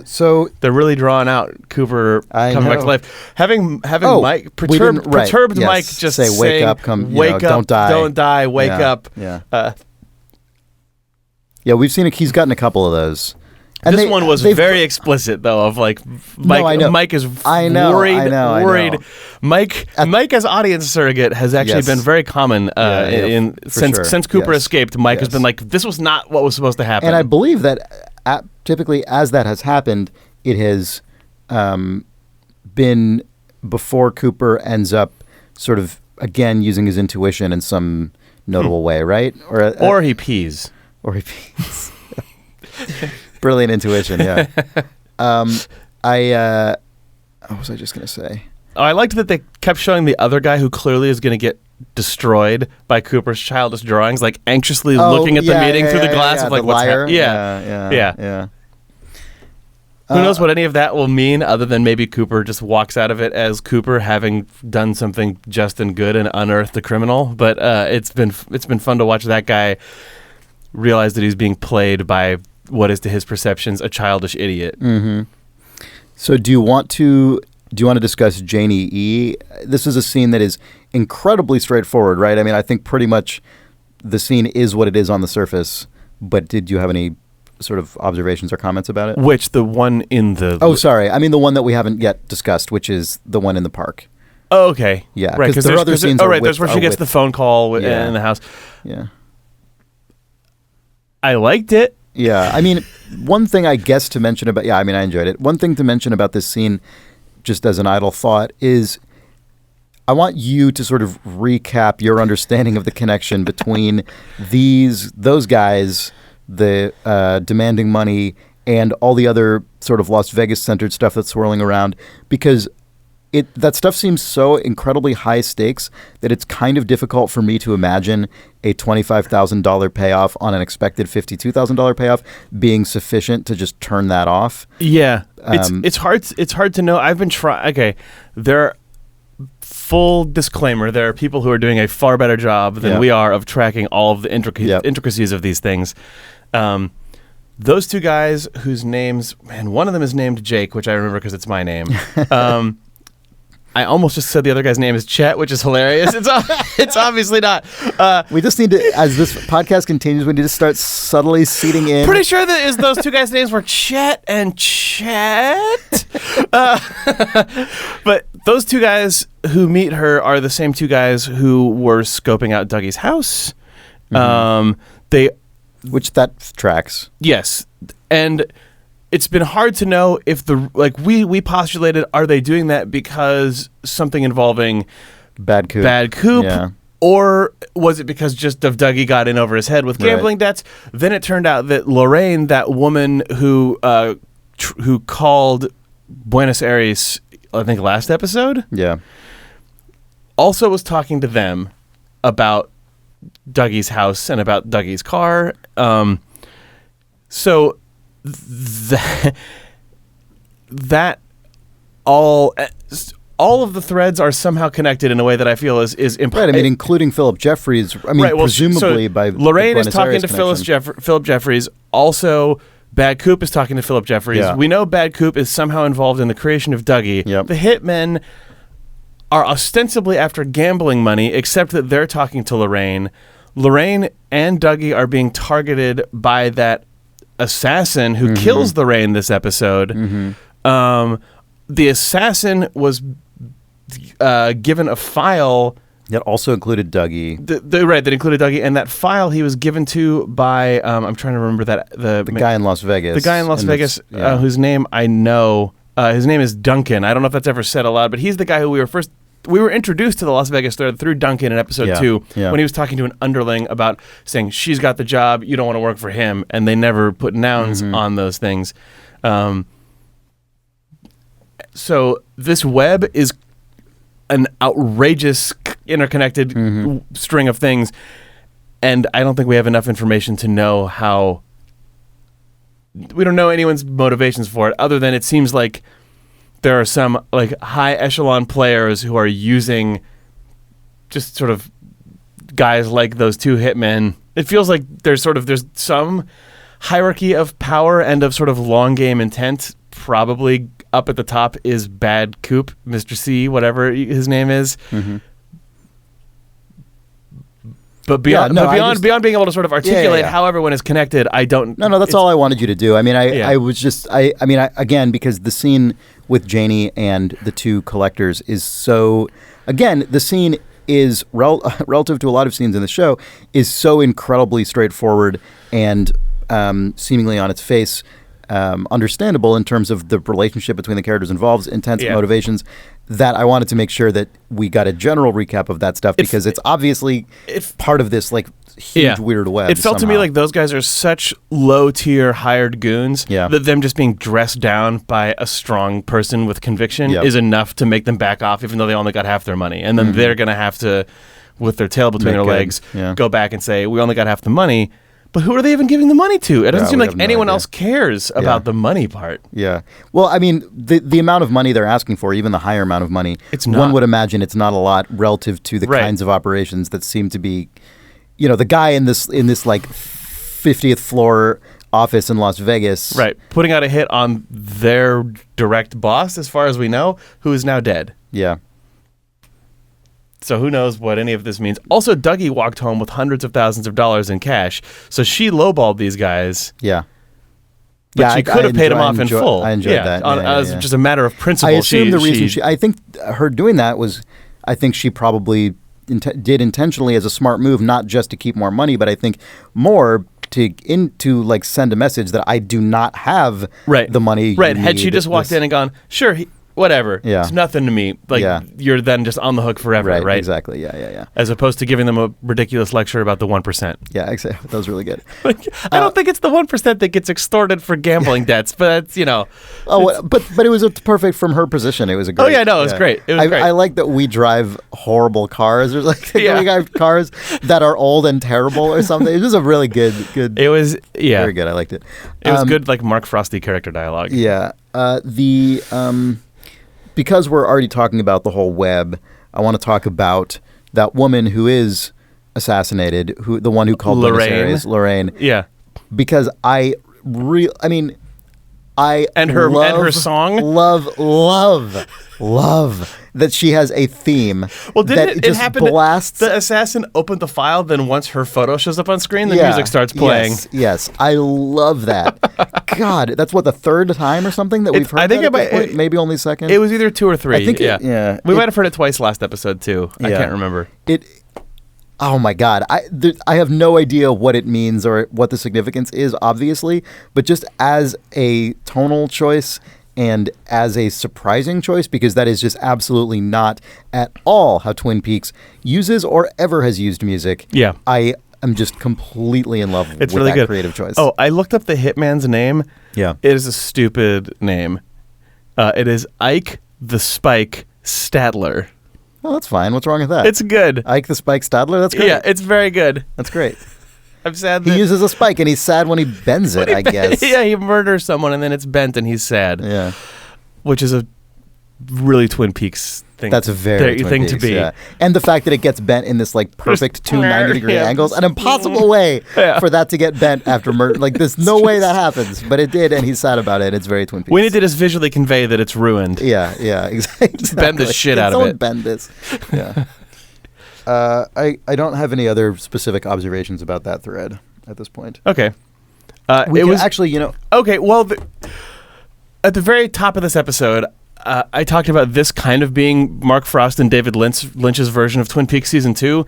So they're really drawing out Cooper coming back to life. Having Mike perturbed Mike just say, wake up, don't die, wake up. Yeah, we've seen he's gotten a couple of those. And this one was very explicit, though, of like Mike is worried. Mike as audience surrogate has actually been very common since Cooper escaped. Mike has been like, this was not what was supposed to happen. And I believe that typically as that has happened, it has been before Cooper ends up sort of again using his intuition in some notable way, right? Or he pees. Brilliant intuition, yeah. What was I just going to say? Oh, I liked that they kept showing the other guy who clearly is going to get destroyed by Cooper's childish drawings, like anxiously looking at the meeting through the glass of like what's happening. Yeah. Who knows what any of that will mean, other than maybe Cooper just walks out of it as Cooper, having done something just and good and unearthed a criminal. But it's been fun to watch that guy realize that he's being played by what is to his perceptions a childish idiot. So do you want to discuss Janie E? This is a scene that is incredibly straightforward, right? I mean, I think pretty much the scene is what it is on the surface, but did you have any sort of observations or comments about it? Which, the one in the... Oh, sorry. I mean the one that we haven't yet discussed, which is the one in the park. Oh, okay. Yeah, right. because there are other scenes. Oh, right. There's where she gets the phone call in the house. Yeah. I liked it. Yeah. I mean, one thing I guess to mention about... Yeah, I mean, I enjoyed it. One thing to mention about this scene, just as an idle thought, is I want you to sort of recap your understanding of the connection between those guys, the demanding money, and all the other sort of Las Vegas-centered stuff that's swirling around, because that stuff seems so incredibly high stakes that it's kind of difficult for me to imagine a $25,000 payoff on an expected $52,000 payoff being sufficient to just turn that off. Yeah, it's hard. It's hard to know. I've been trying. Okay, full disclaimer: there are people who are doing a far better job than we are of tracking all of the intricacies of these things. Those two guys whose names, man, one of them is named Jake, which I remember because it's my name. I almost just said the other guy's name is Chet, which is hilarious. It's obviously not. We just need to, as this podcast continues, we need to start subtly seeding in. Pretty sure that those two guys' names were Chet and Chet. But those two guys who meet her are the same two guys who were scoping out Dougie's house. Which that tracks. Yes. And it's been hard to know if we postulated, are they doing that because something involving bad coup, yeah. Or was it because just of Dougie got in over his head with gambling debts? Then it turned out that Lorraine, that woman who called Buenos Aires, I think last episode, also was talking to them about Dougie's house and about Dougie's car. So that all of the threads are somehow connected in a way that I feel is important. Right. I mean, including Philip Jeffries. I mean, presumably by Lorraine is talking to Philip Jeffries. Also, Bad Coop is talking to Philip Jeffries. Yeah. We know Bad Coop is somehow involved in the creation of Dougie. Yep. The hitmen are ostensibly after gambling money, except that they're talking to Lorraine. Lorraine and Dougie are being targeted by that assassin who kills Lorraine this episode. The assassin was given a file that also included Dougie. That included Dougie, and that file he was given to by I'm trying to remember the guy in Las Vegas. The guy in Las Vegas, whose name I know. His name is Duncan. I don't know if that's ever said aloud, but he's the guy who we were introduced to the Las Vegas thread through Duncan in episode 2 when he was talking to an underling about saying, she's got the job, you don't want to work for him, and they never put nouns on those things. So this web is an outrageous interconnected string of things, and I don't think we have enough information to know how... We don't know anyone's motivations for it, other than it seems like there are some high echelon players who are using just sort of guys like those two hitmen. It feels like there's some hierarchy of power and of sort of long game intent. Probably up at the top is Bad Coop, Mr. C, whatever his name is. But beyond being able to sort of articulate how everyone is connected, I don't... No, that's all I wanted you to do. I mean, I was just... I mean, again, because the scene with Janie and the two collectors is so... Again, the scene is, relative to a lot of scenes in the show, is so incredibly straightforward and seemingly on its face understandable in terms of the relationship between the characters involved, intense motivations, that I wanted to make sure that we got a general recap of that stuff, because it's obviously part of this huge weird web. It felt to me like those guys are such low-tier hired goons that them just being dressed down by a strong person with conviction is enough to make them back off, even though they only got half their money. And then they're going to have to, with their tail between their legs, go back and say, we only got half the money. But who are they even giving the money to? It doesn't seem like anyone else cares about the money part. Yeah. Well, I mean, the amount of money they're asking for, even the higher amount of money, one would imagine it's not a lot relative to the kinds of operations that seem to be, the guy in this 50th floor office in Las Vegas. Right. Putting out a hit on their direct boss, as far as we know, who is now dead. Yeah. So who knows what any of this means. Also, Dougie walked home with hundreds of thousands of dollars in cash. So she lowballed these guys. Yeah. But she could have paid them off in full. I enjoyed that. As just a matter of principle. I assume the reason I think her doing that was I think she probably did intentionally as a smart move, not just to keep more money, but I think more to like send a message that I do not have the money. Right. Had she just walked in and gone, sure, whatever. Yeah. It's nothing to me. Like, you're then just on the hook forever, right? Exactly. Yeah. As opposed to giving them a ridiculous lecture about the 1%. Yeah, exactly. That was really good. I don't think it's the 1% that gets extorted for gambling debts, but that's, but it was perfect from her position. It was a great. Oh, yeah, no, it was great. It was great. I like that we drive horrible cars. There's like we got cars that are old and terrible or something. It was a really good. It was, very good. I liked it. It was good, like Mark Frosty character dialogue. Yeah. Because we're already talking about the whole web, I want to talk about that woman who is assassinated, the one who called Lorraine. Yeah. Because and her song, love that she has a theme. Well, didn't it happen? Blasts. The assassin opened the file, then once her photo shows up on screen, the music starts playing. Yes, I love that. God, that's the third time or something that we've heard. I think maybe only second. It was either 2 or 3. I think we might have heard it twice last episode too. I can't remember. Oh my God, I have no idea what it means or what the significance is, obviously, but just as a tonal choice and as a surprising choice, because that is just absolutely not at all how Twin Peaks uses or ever has used music. Yeah. I am just completely in love with really that good. creative choice. Oh, I looked up the hitman's name. Yeah. It is a stupid name. It is Ike the Spike Stadler. Oh, that's fine. What's wrong with that? It's good. Ike the Spike Stadler? That's great. Yeah, it's very good. That's great. I'm sad he uses a spike and he's sad when he bends it, I guess. Yeah, he murders someone and then it's bent and he's sad. Yeah. Which is a really Twin Peaks thing. That's a very Twin thing Peaks, to be. Yeah. And the fact that it gets bent in this like perfect 290-degree angles, an impossible way for that to get bent after murder. Like there's no way that happens, but it did, and he's sad about it. It's very Twin Peaks. When it did is visually convey that it's ruined. Yeah, exactly. Bend the shit out of it. Bend this. Yeah. I don't have any other specific observations about that thread at this point. Okay. Actually, Okay, well, at the very top of this episode, I talked about this kind of being Mark Frost and David Lynch's version of Twin Peaks Season 2,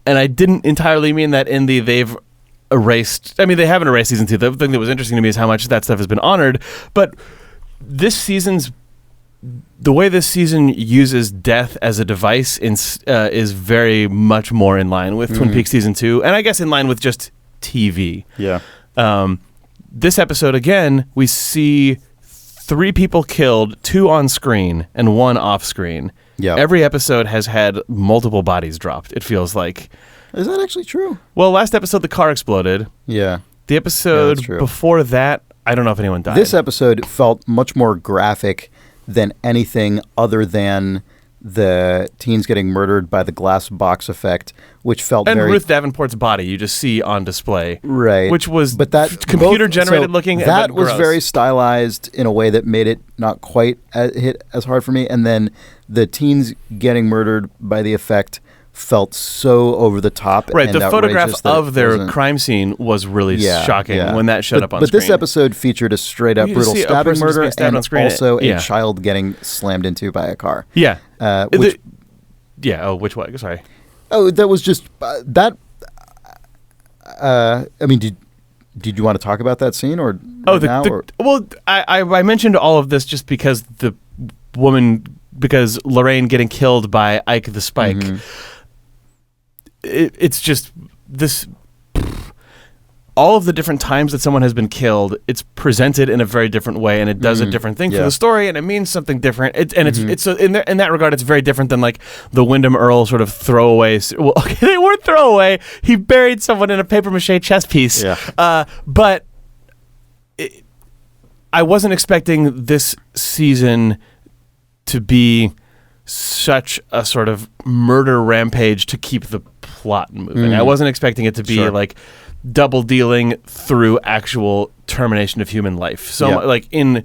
and I didn't entirely mean that in they've erased... I mean, they haven't erased Season 2. The thing that was interesting to me is how much that stuff has been honored, but the way this season uses death as a device is very much more in line with Twin Peaks Season 2, and I guess in line with just TV. Yeah. This episode, again, we see 3 people killed, 2 on screen and 1 off screen. Yeah. Every episode has had multiple bodies dropped, it feels like. Is that actually true? Well, last episode, the car exploded. Yeah. The episode before that, I don't know if anyone died. This episode felt much more graphic than anything other than the teens getting murdered by the glass box effect, which felt and very... Ruth Davenport's body you just see on display. Right. Which was computer-generated looking. That was very stylized in a way that made it not quite hit as hard for me. And then the teens getting murdered by the effect felt so over the top. Right, and the photograph of their crime scene was really shocking when that showed up on screen. But this episode featured a straight-up brutal stabbing murder and also a child getting slammed into by a car. Yeah. Which one? Sorry. Oh, that was just that. I mean, did you want to talk about that scene or now? Well, I mentioned all of this just because because Lorraine getting killed by Ike the Spike. Mm-hmm. It's just this. All of the different times that someone has been killed, it's presented in a very different way, and it does a different thing for the story, and it means something different. It's in that regard, it's very different than like the Wyndham Earl sort of throwaway. Well, okay, they weren't throwaway. He buried someone in a paper mache chess piece. Yeah. But I wasn't expecting this season to be such a sort of murder rampage to keep the plot moving. I wasn't expecting it to be like double dealing through actual termination of human life. So like in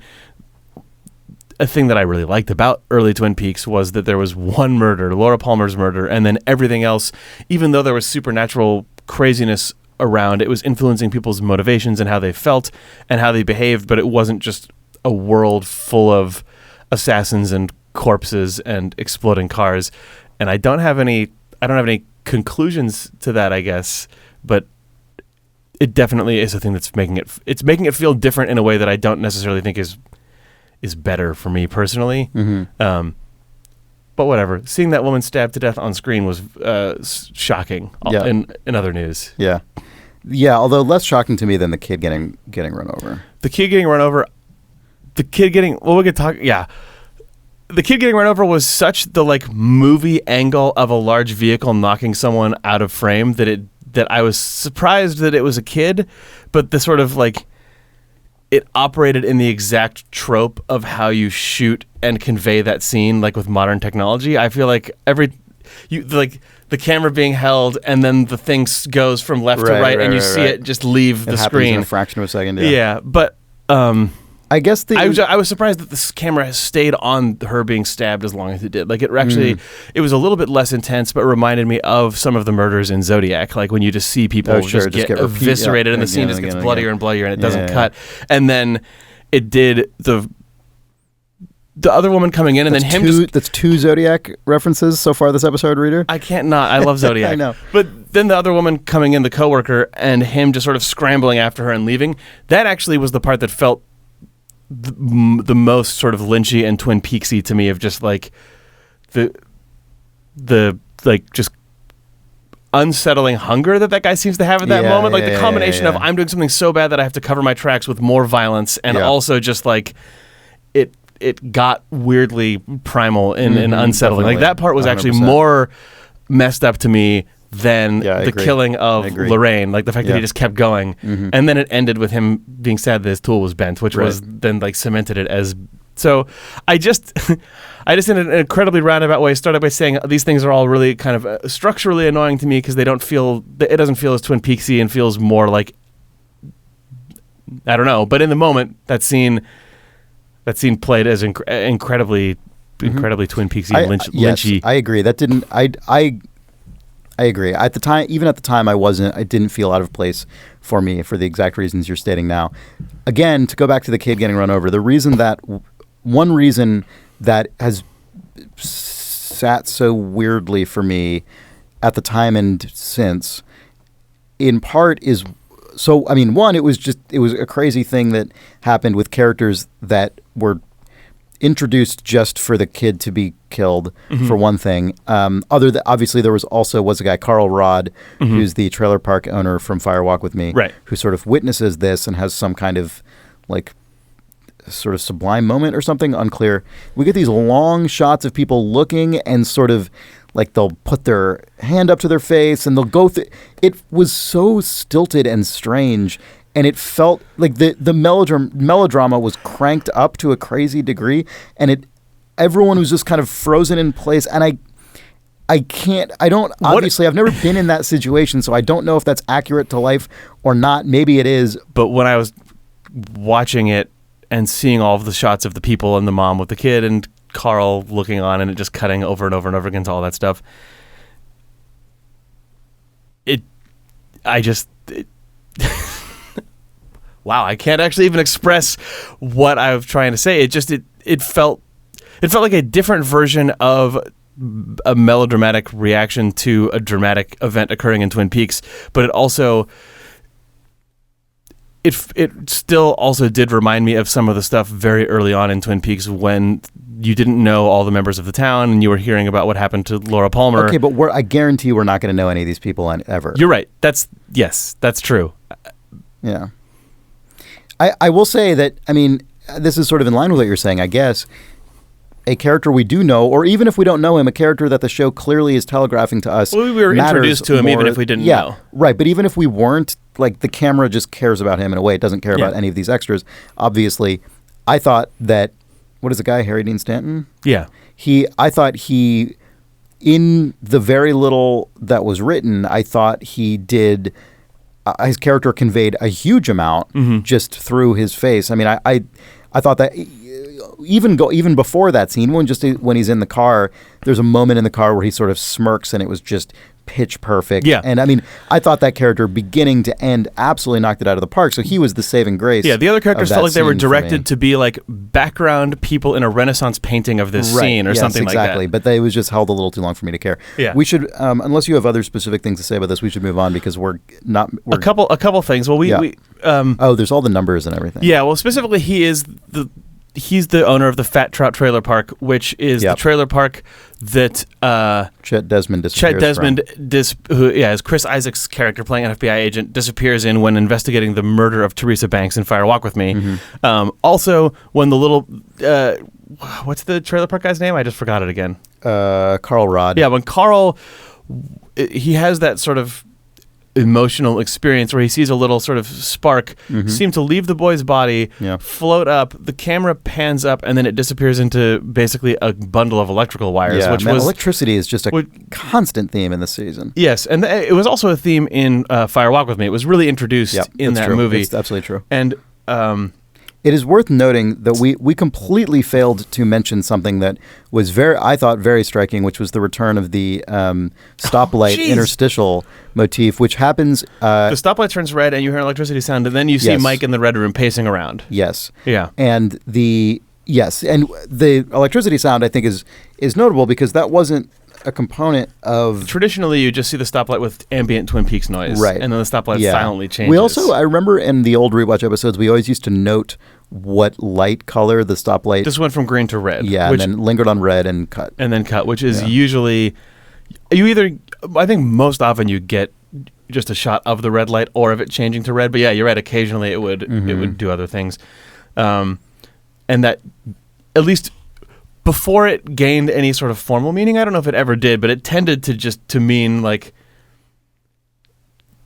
a thing that I really liked about early Twin Peaks was that there was one murder, Laura Palmer's murder, and then everything else, even though there was supernatural craziness around, it was influencing people's motivations and how they felt and how they behaved, but it wasn't just a world full of assassins and corpses and exploding cars. and I don't have any conclusions to that, I guess, but it definitely is a thing that's making it feel different in a way that I don't necessarily think is better for me personally. Mm-hmm. But whatever. Seeing that woman stabbed to death on screen was shocking. Yeah. In other news. Yeah. Yeah, although less shocking to me than the kid getting run over. The kid getting run over. The kid getting. Well, we could talk. Yeah. The kid getting run over was such the like movie angle of a large vehicle knocking someone out of frame that I was surprised that it was a kid, but the sort of like it operated in the exact trope of how you shoot and convey that scene, like with modern technology. I feel like the camera being held and then the thing goes from left to right and you see it just leave the screen in a fraction of a second. Yeah, but I guess I was surprised that this camera stayed on her being stabbed as long as it did. Like it actually, it was a little bit less intense, but reminded me of some of the murders in Zodiac. Like when you just see people just get eviscerated and the scene just gets bloodier and bloodier and it doesn't cut. And then it did the other woman coming in and then him that's two Zodiac references so far this episode, reader. I can't not. I love Zodiac. I know. But then the other woman coming in, the coworker, and him just sort of scrambling after her and leaving. That actually was the part that felt the most sort of Lynchy and Twin Peaksy to me, of just like the like just unsettling hunger that guy seems to have at that moment. Like the combination of I'm doing something so bad that I have to cover my tracks with more violence, and also just like it got weirdly primal and unsettling. Definitely. Like that part was 100%. Actually more messed up to me than the killing of Lorraine. Like the fact that he just kept going, and then it ended with him being sad that his tool was bent, which was then like cemented it as. So I just in an incredibly roundabout way started by saying these things are all really kind of structurally annoying to me because it doesn't feel as Twin Peaksy and feels more like, I don't know. But in the moment, that scene played as incredibly Twin Peaksy and Lynchy. I agree. That didn't. I agree. At the time, even at the time, it didn't feel out of place for me for the exact reasons you're stating now. Again, to go back to the kid getting run over, one reason that has sat so weirdly for me at the time and since, in part is, so, I mean, one, it was a crazy thing that happened with characters that were introduced just for the kid to be killed, for one thing. Obviously there was a guy, Carl Rod, who's the trailer park owner from Fire Walk With Me, who sort of witnesses this and has some kind of like sort of sublime moment or something, unclear. We get these long shots of people looking and sort of like they'll put their hand up to their face and they'll go through. It was so stilted and strange. And it felt like the melodrama was cranked up to a crazy degree, and everyone was just kind of frozen in place. And obviously I've never been in that situation, so I don't know if that's accurate to life or not. Maybe it is. But when I was watching it and seeing all of the shots of the people and the mom with the kid and Carl looking on and it just cutting over and over and over again to all that stuff, wow, I can't actually even express what I was trying to say. It felt like a different version of a melodramatic reaction to a dramatic event occurring in Twin Peaks, but it still also did remind me of some of the stuff very early on in Twin Peaks when you didn't know all the members of the town and you were hearing about what happened to Laura Palmer. Okay, but I guarantee we're not going to know any of these people ever. You're right. That's true. Yeah. I will say that, I mean, this is sort of in line with what you're saying, I guess. A character we do know, or even if we don't know him, a character that the show clearly is telegraphing to us. Well, we were introduced to him even if we didn't know. Right, but even if we weren't, like the camera just cares about him in a way. It doesn't care about any of these extras. Obviously, I thought that, what is the guy, Harry Dean Stanton? Yeah. I thought he, in the very little that was written, I thought he did... his character conveyed a huge amount just through his face. I mean, I thought that even before that scene, when he's in the car, there's a moment in the car where he sort of smirks, and it was just pitch perfect. Yeah. And I mean, I thought that character beginning to end absolutely knocked it out of the park. So he was the saving grace. Yeah, the other characters of felt that like they were scene for me. directed to be like background people in a Renaissance painting of this scene or Yes, something exactly. like that. But they was just held a little too long for me to care. Yeah. We should, unless you have other specific things to say about this, we should move on because we're not. A couple things. Well, There's all the numbers and everything. Yeah, well, specifically, he's the owner of the Fat Trout Trailer Park, which is the trailer park that Chet Desmond disappears who is Chris Isaac's character playing an FBI agent, disappears in when investigating the murder of Teresa Banks in Fire Walk with Me. Mm-hmm. Also, when the little what's the trailer park guy's name? I just forgot it again. Carl Rod. Yeah, when Carl, he has that sort of emotional experience where he sees a little sort of spark seem to leave the boy's body, float up, the camera pans up, and then it disappears into basically a bundle of electrical wires. Electricity is just a constant theme in this season. Yes, and it was also a theme in Fire Walk with Me. It was really introduced in that movie. It's absolutely true. And it is worth noting that we completely failed to mention something that was I thought very striking, which was the return of the stoplight interstitial motif, which happens. The stoplight turns red, and you hear an electricity sound, and then you see Mike in the red room pacing around. Yes. Yeah. And the electricity sound I think is notable because that wasn't a component of. Traditionally, you just see the stoplight with ambient Twin Peaks noise, right? And then the stoplight silently changes. We also, I remember in the old Rewatch episodes, we always used to note what light color the stoplight. This went from green to red. Yeah, and then lingered on red and cut. And then cut, which is usually I think most often you get just a shot of the red light or of it changing to red. But yeah, you're right. Occasionally it would do other things, and that at least. Before it gained any sort of formal meaning, I don't know if it ever did, but it tended to mean like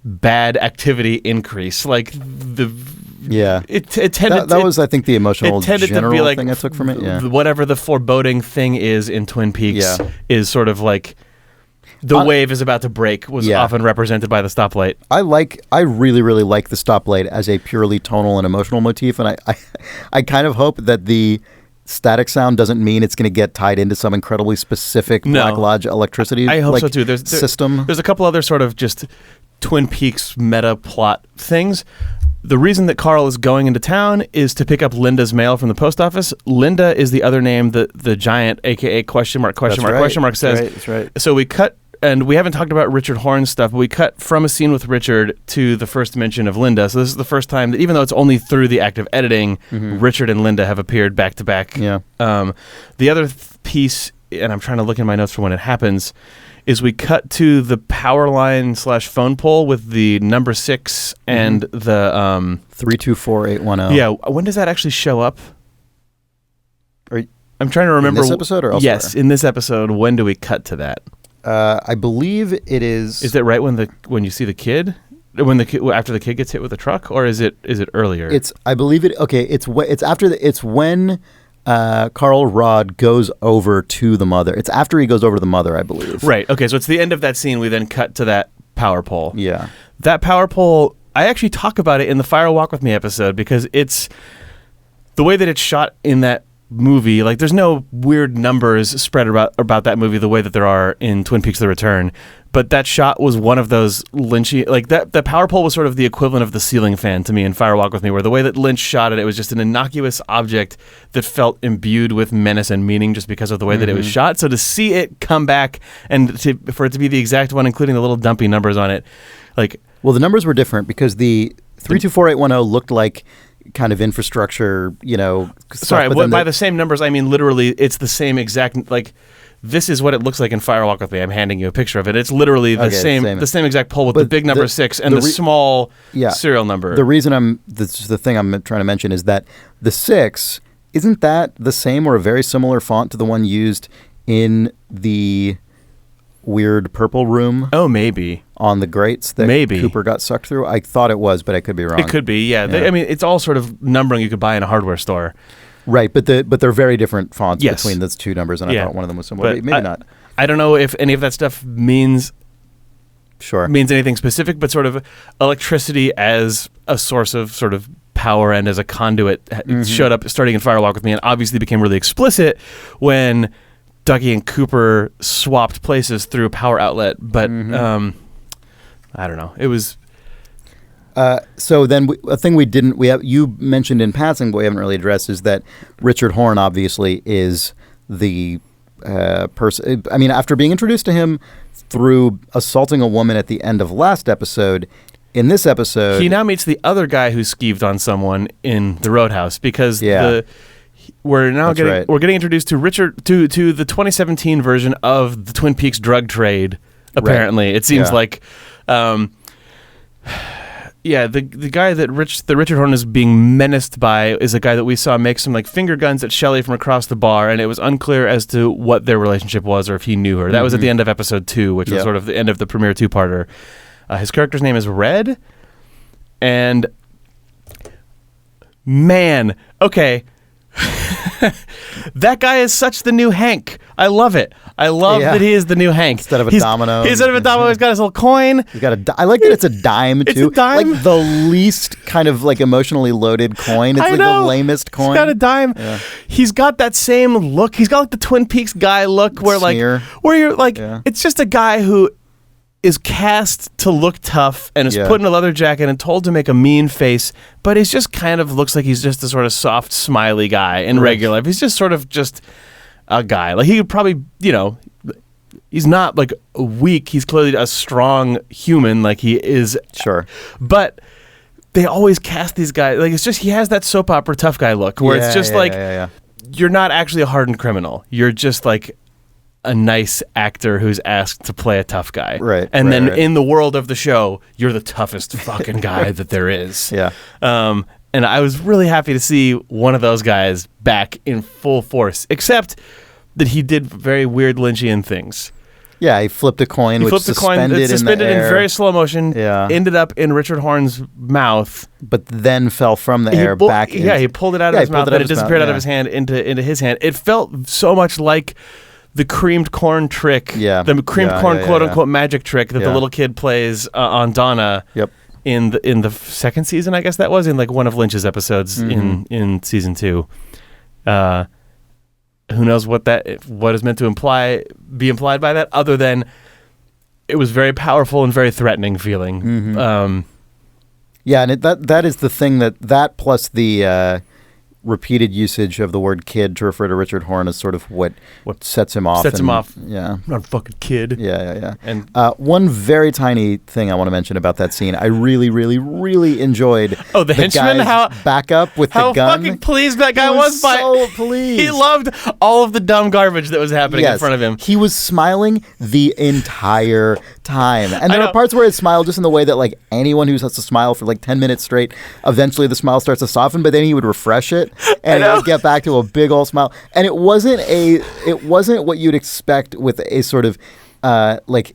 bad activity increase, like It tended that was I think the emotional it tended general to be like thing I took from it. Yeah, whatever the foreboding thing is in Twin Peaks is sort of like the wave is about to break was often represented by the stoplight. I really really like the stoplight as a purely tonal and emotional motif, and I kind of hope that the static sound doesn't mean it's going to get tied into some incredibly specific Black Lodge electricity I hope so too. System. There's a couple other sort of just Twin Peaks meta plot things. The reason that Carl is going into town is to pick up Linda's mail from the post office. Linda is the other name that the giant, a.k.a. question mark says. That's right. So we cut, and we haven't talked about Richard Horn's stuff, but we cut from a scene with Richard to the first mention of Linda. So this is the first time that, even though it's only through the act of editing, Richard and Linda have appeared back to back. Yeah. The other piece, and I'm trying to look in my notes for when it happens, is we cut to the power line / phone pole with the number 6 and the 324810. Yeah, when does that actually show up? I'm trying to remember. In this episode or elsewhere? Yes, in this episode. When do we cut to that? I believe it is. Is it right when you see the kid? After the kid gets hit with a truck, or is it earlier? I believe it. Okay, it's after it's when Carl Rod goes over to the mother. It's after he goes over to the mother, I believe. Right. Okay, so it's the end of that scene. We then cut to that power pole. Yeah. That power pole. I actually talk about it in the Fire Walk with Me episode because it's the way that it's shot in that movie. Like, there's no weird numbers spread about that movie the way that there are in Twin Peaks: The Return. But that shot was one of those Lynchy, like that. The power pole was sort of the equivalent of the ceiling fan to me in Fire Walk with Me, where the way that Lynch shot it, it was just an innocuous object that felt imbued with menace and meaning just because of the way that it was shot. So to see it come back and for it to be the exact one, including the little dumpy numbers on it, like, well, the numbers were different because the 324810 looked like kind of infrastructure, Sorry, by the same numbers, I mean literally it's the same exact, like, this is what it looks like in Fire Walk with Me. I'm handing you a picture of it. It's literally the same exact pole with the big number 6 and the small serial number. The reason the thing I'm trying to mention is that the 6, isn't that the same or a very similar font to the one used in the weird purple room? Oh, maybe. On the grates that Cooper got sucked through? I thought it was, but I could be wrong. It could be, yeah. I mean, it's all sort of numbering you could buy in a hardware store. Right, but they're very different fonts between those two numbers, and I thought one of them was similar. But maybe not. I don't know if any of that stuff means anything specific, but sort of electricity as a source of sort of power and as a conduit showed up starting in Fire Walk with Me, and obviously became really explicit when Dougie and Cooper swapped places through a power outlet, but I don't know. It was. So then a thing you mentioned in passing, but we haven't really addressed, is that Richard Horn obviously is the person. I mean, after being introduced to him through assaulting a woman at the end of last episode, in this episode, he now meets the other guy who skeeved on someone in the Roadhouse because we're getting introduced to Richard to the 2017 version of the Twin Peaks drug trade. Apparently, it seems like. The guy that Richard Horn is being menaced by is a guy that we saw make some like finger guns at Shelley from across the bar, and it was unclear as to what their relationship was or if he knew her. That was at the end of episode 2, which was sort of the end of the premiere 2-parter. His character's name is Red, and man, okay. That guy is such the new Hank. I love it. I love that he is the new Hank. Instead of a domino. He's got his little coin. I like that it's a dime, too. It's a dime. Like the least kind of like emotionally loaded coin. It's the lamest coin. He's got a dime. Yeah. He's got that same look. He's got like the Twin Peaks guy look where you're like, it's just a guy who is cast to look tough and is put in a leather jacket and told to make a mean face, but he just kind of looks like he's just a sort of soft, smiley guy in regular life. He's just sort of just a guy. Like he could probably, he's not like weak. He's clearly a strong human, like he is. Sure. But they always cast these guys like it's just he has that soap opera tough guy look where it's just you're not actually a hardened criminal. You're just like a nice actor who's asked to play a tough guy. Right. And then in the world of the show, you're the toughest fucking guy that there is. Yeah. And I was really happy to see one of those guys back in full force, except that he did very weird Lynchian things. Yeah, he flipped a coin, suspended in very slow motion, ended up in Richard Horn's mouth. But then fell from the air back. He pulled it out of his mouth, and it disappeared out of his hand into his hand. It felt so much like the creamed corn trick, the creamed corn quote-unquote magic trick that the little kid plays on Donna in the second season, I guess that was, in like one of Lynch's episodes in season 2. Who knows what is meant to be implied by that, other than it was very powerful and very threatening feeling. And that is the thing that plus the repeated usage of the word kid to refer to Richard Horn is sort of what sets him off. Yeah. I'm not a fucking kid. Yeah. And one very tiny thing I want to mention about that scene, I really, really, really enjoyed. Oh, the henchman? How back up with the gun. How fucking pleased that guy was by so pleased. He loved all of the dumb garbage that was happening in front of him. He was smiling the entire time. And there are parts where his smile, just in the way that like anyone who has to smile for like 10 minutes straight, eventually the smile starts to soften, but then he would refresh it and it would get back to a big old smile. And it wasn't what you'd expect with a sort of like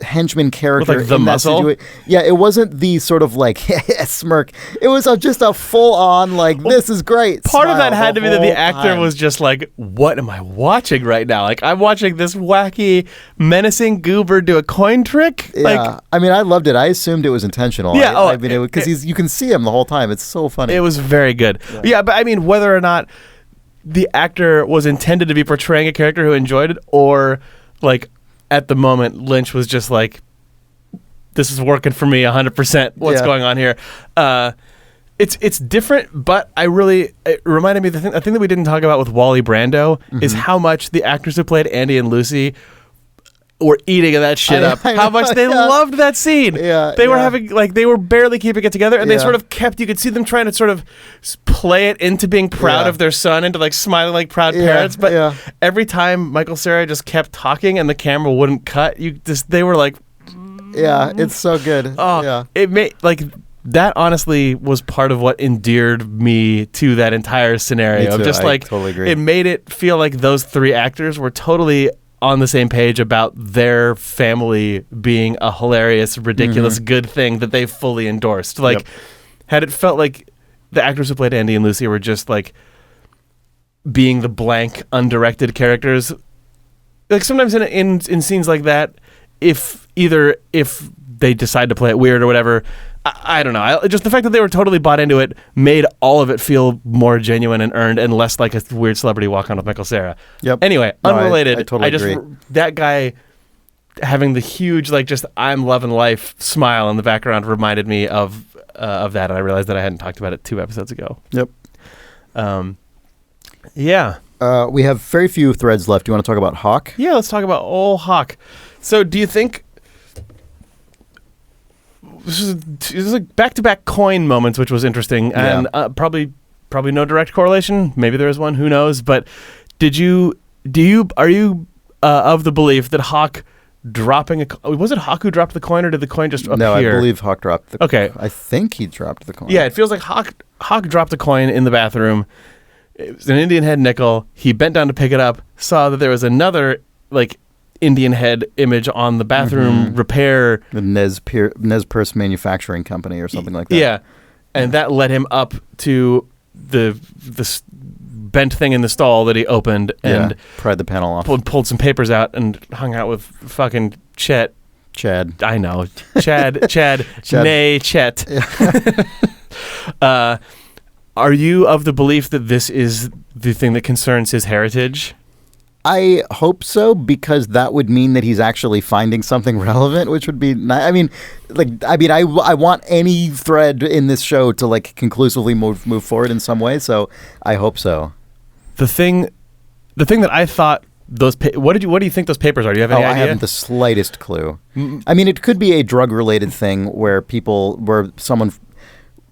henchman character with, like, the in muscle. That situation. Yeah, it wasn't the sort of like smirk. It was just a full on like this is great. Part of that had to be that the actor was just like, what am I watching right now? Like I'm watching this wacky, menacing goober do a coin trick. Yeah, like, I mean, I loved it. I assumed it was intentional. Yeah, I mean, because you can see him the whole time. It's so funny. It was very good. Yeah, but I mean, whether or not the actor was intended to be portraying a character who enjoyed it, or like. At the moment, Lynch was just like, this is working for me 100%. What's going on here? It's different, but it reminded me of the thing that we didn't talk about with Wally Brando is how much the actors who played Andy and Lucy were eating that shit up. How much they loved that scene. They were having, like, they were barely keeping it together, and they sort of you could see them trying to sort of play it into being proud of their son, into like smiling like proud parents. But every time Michael Cera just kept talking and the camera wouldn't cut, they were like, it's so good. It made like. That honestly was part of what endeared me to that entire scenario. Just like, totally agree. It made it feel like those three actors were totally on the same page about their family being a hilarious, ridiculous, good thing that they fully endorsed. Like, had it felt like the actors who played Andy and Lucy were just like being the blank, undirected characters. Like sometimes in scenes like that, if they decide to play it weird or whatever, I don't know. Just the fact that they were totally bought into it made all of it feel more genuine and earned and less like a weird celebrity walk on with Michael Cera. Yep. Anyway, No, unrelated. I totally agree. That guy having the huge, like, just I'm loving life smile in the background reminded me of that, and I realized that I hadn't talked about it 2 episodes ago. Yep. Yeah. We have very few threads left. Do you want to talk about Hawk? Yeah, let's talk about old Hawk. So do you think... This is like back-to-back coin moments, which was interesting, and probably no direct correlation. Maybe there is one, who knows? But are you of the belief that Hawk dropping was it Hawk who dropped the coin, or did the coin just appear? No, I believe Hawk dropped the coin. Okay. I think he dropped the coin. Yeah, it feels like Hawk dropped a coin in the bathroom. It was an Indian head nickel. He bent down to pick it up, saw that there was another, like, Indian head image on the bathroom repair. The Nez Perce Manufacturing Company or something like that. Yeah, and that led him up to the bent thing in the stall that he opened and pried the panel off. Pulled some papers out and hung out with fucking Chad. I know. Chad. Nay, Chet. Are you of the belief that this is the thing that concerns his heritage? I hope so, because that would mean that he's actually finding something relevant, which would be nice. I want any thread in this show to, like, conclusively move forward in some way. So I hope so. The thing that I thought what do you think those papers are? Do you have any idea? I haven't the slightest clue. I mean, it could be a drug-related thing where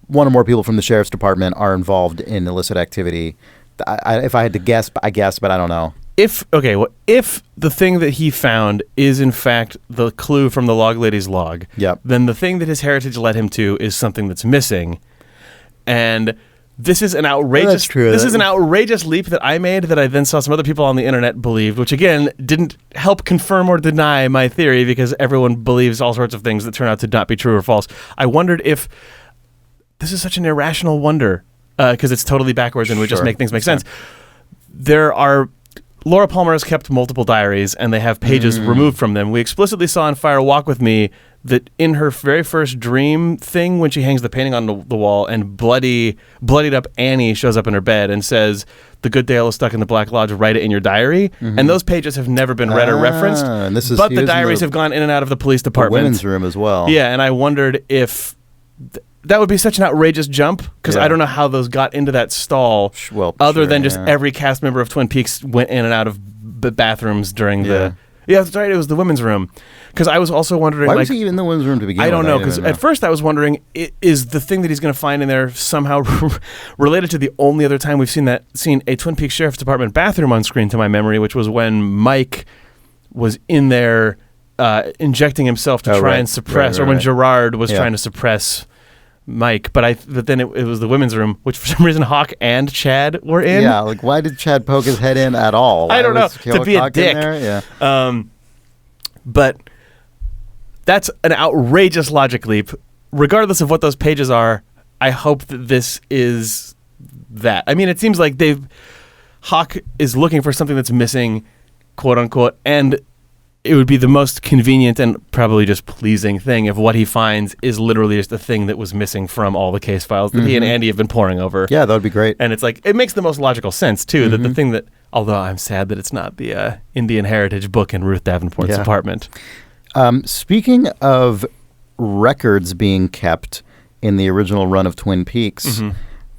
one or more people from the sheriff's department are involved in illicit activity. If I had to guess, I guess, but I don't know. If the thing that he found is in fact the clue from the log lady's log, then the thing that his heritage led him to is something that's missing, and this is an outrageous. That's true. This is an outrageous leap that I made that I then saw some other people on the internet believed, which again didn't help confirm or deny my theory because everyone believes all sorts of things that turn out to not be true or false. I wondered if this is such an irrational wonder because it's totally backwards and would just make things make sense. Laura Palmer has kept multiple diaries, and they have pages removed from them. We explicitly saw in Fire Walk With Me that in her very first dream thing, when she hangs the painting on the wall, and bloodied up Annie shows up in her bed and says, "The good Dale is stuck in the Black Lodge, write it in your diary." And those pages have never been read or referenced, but the diaries have gone in and out of the police department. The women's room as well. Yeah, and I wondered if... that would be such an outrageous jump because I don't know how those got into that stall other than just every cast member of Twin Peaks went in and out of bathrooms during the... Yeah, that's right. It was the women's room. Because I was also wondering... Why was he in the women's room to begin with? I don't know. Because at first I was wondering, is the thing that he's going to find in there somehow related to the only other time we've seen a Twin Peaks Sheriff's Department bathroom on screen to my memory, which was when Mike was in there injecting himself to try and suppress, or when Gerard was trying to suppress Mike, but then it was the women's room, which for some reason Hawk and Chad were in. Yeah, like why did Chad poke his head in at all? I don't know. To be a dick. Yeah. But that's an outrageous logic leap. Regardless of what those pages are, I hope that this is that. I mean, it seems like Hawk is looking for something that's missing, quote unquote, and it would be the most convenient and probably just pleasing thing if what he finds is literally just a thing that was missing from all the case files that he and Andy have been poring over. Yeah, that would be great. And it's like, it makes the most logical sense, too, that the thing that, although I'm sad that it's not the Indian Heritage book in Ruth Davenport's apartment. Speaking of records being kept in the original run of Twin Peaks,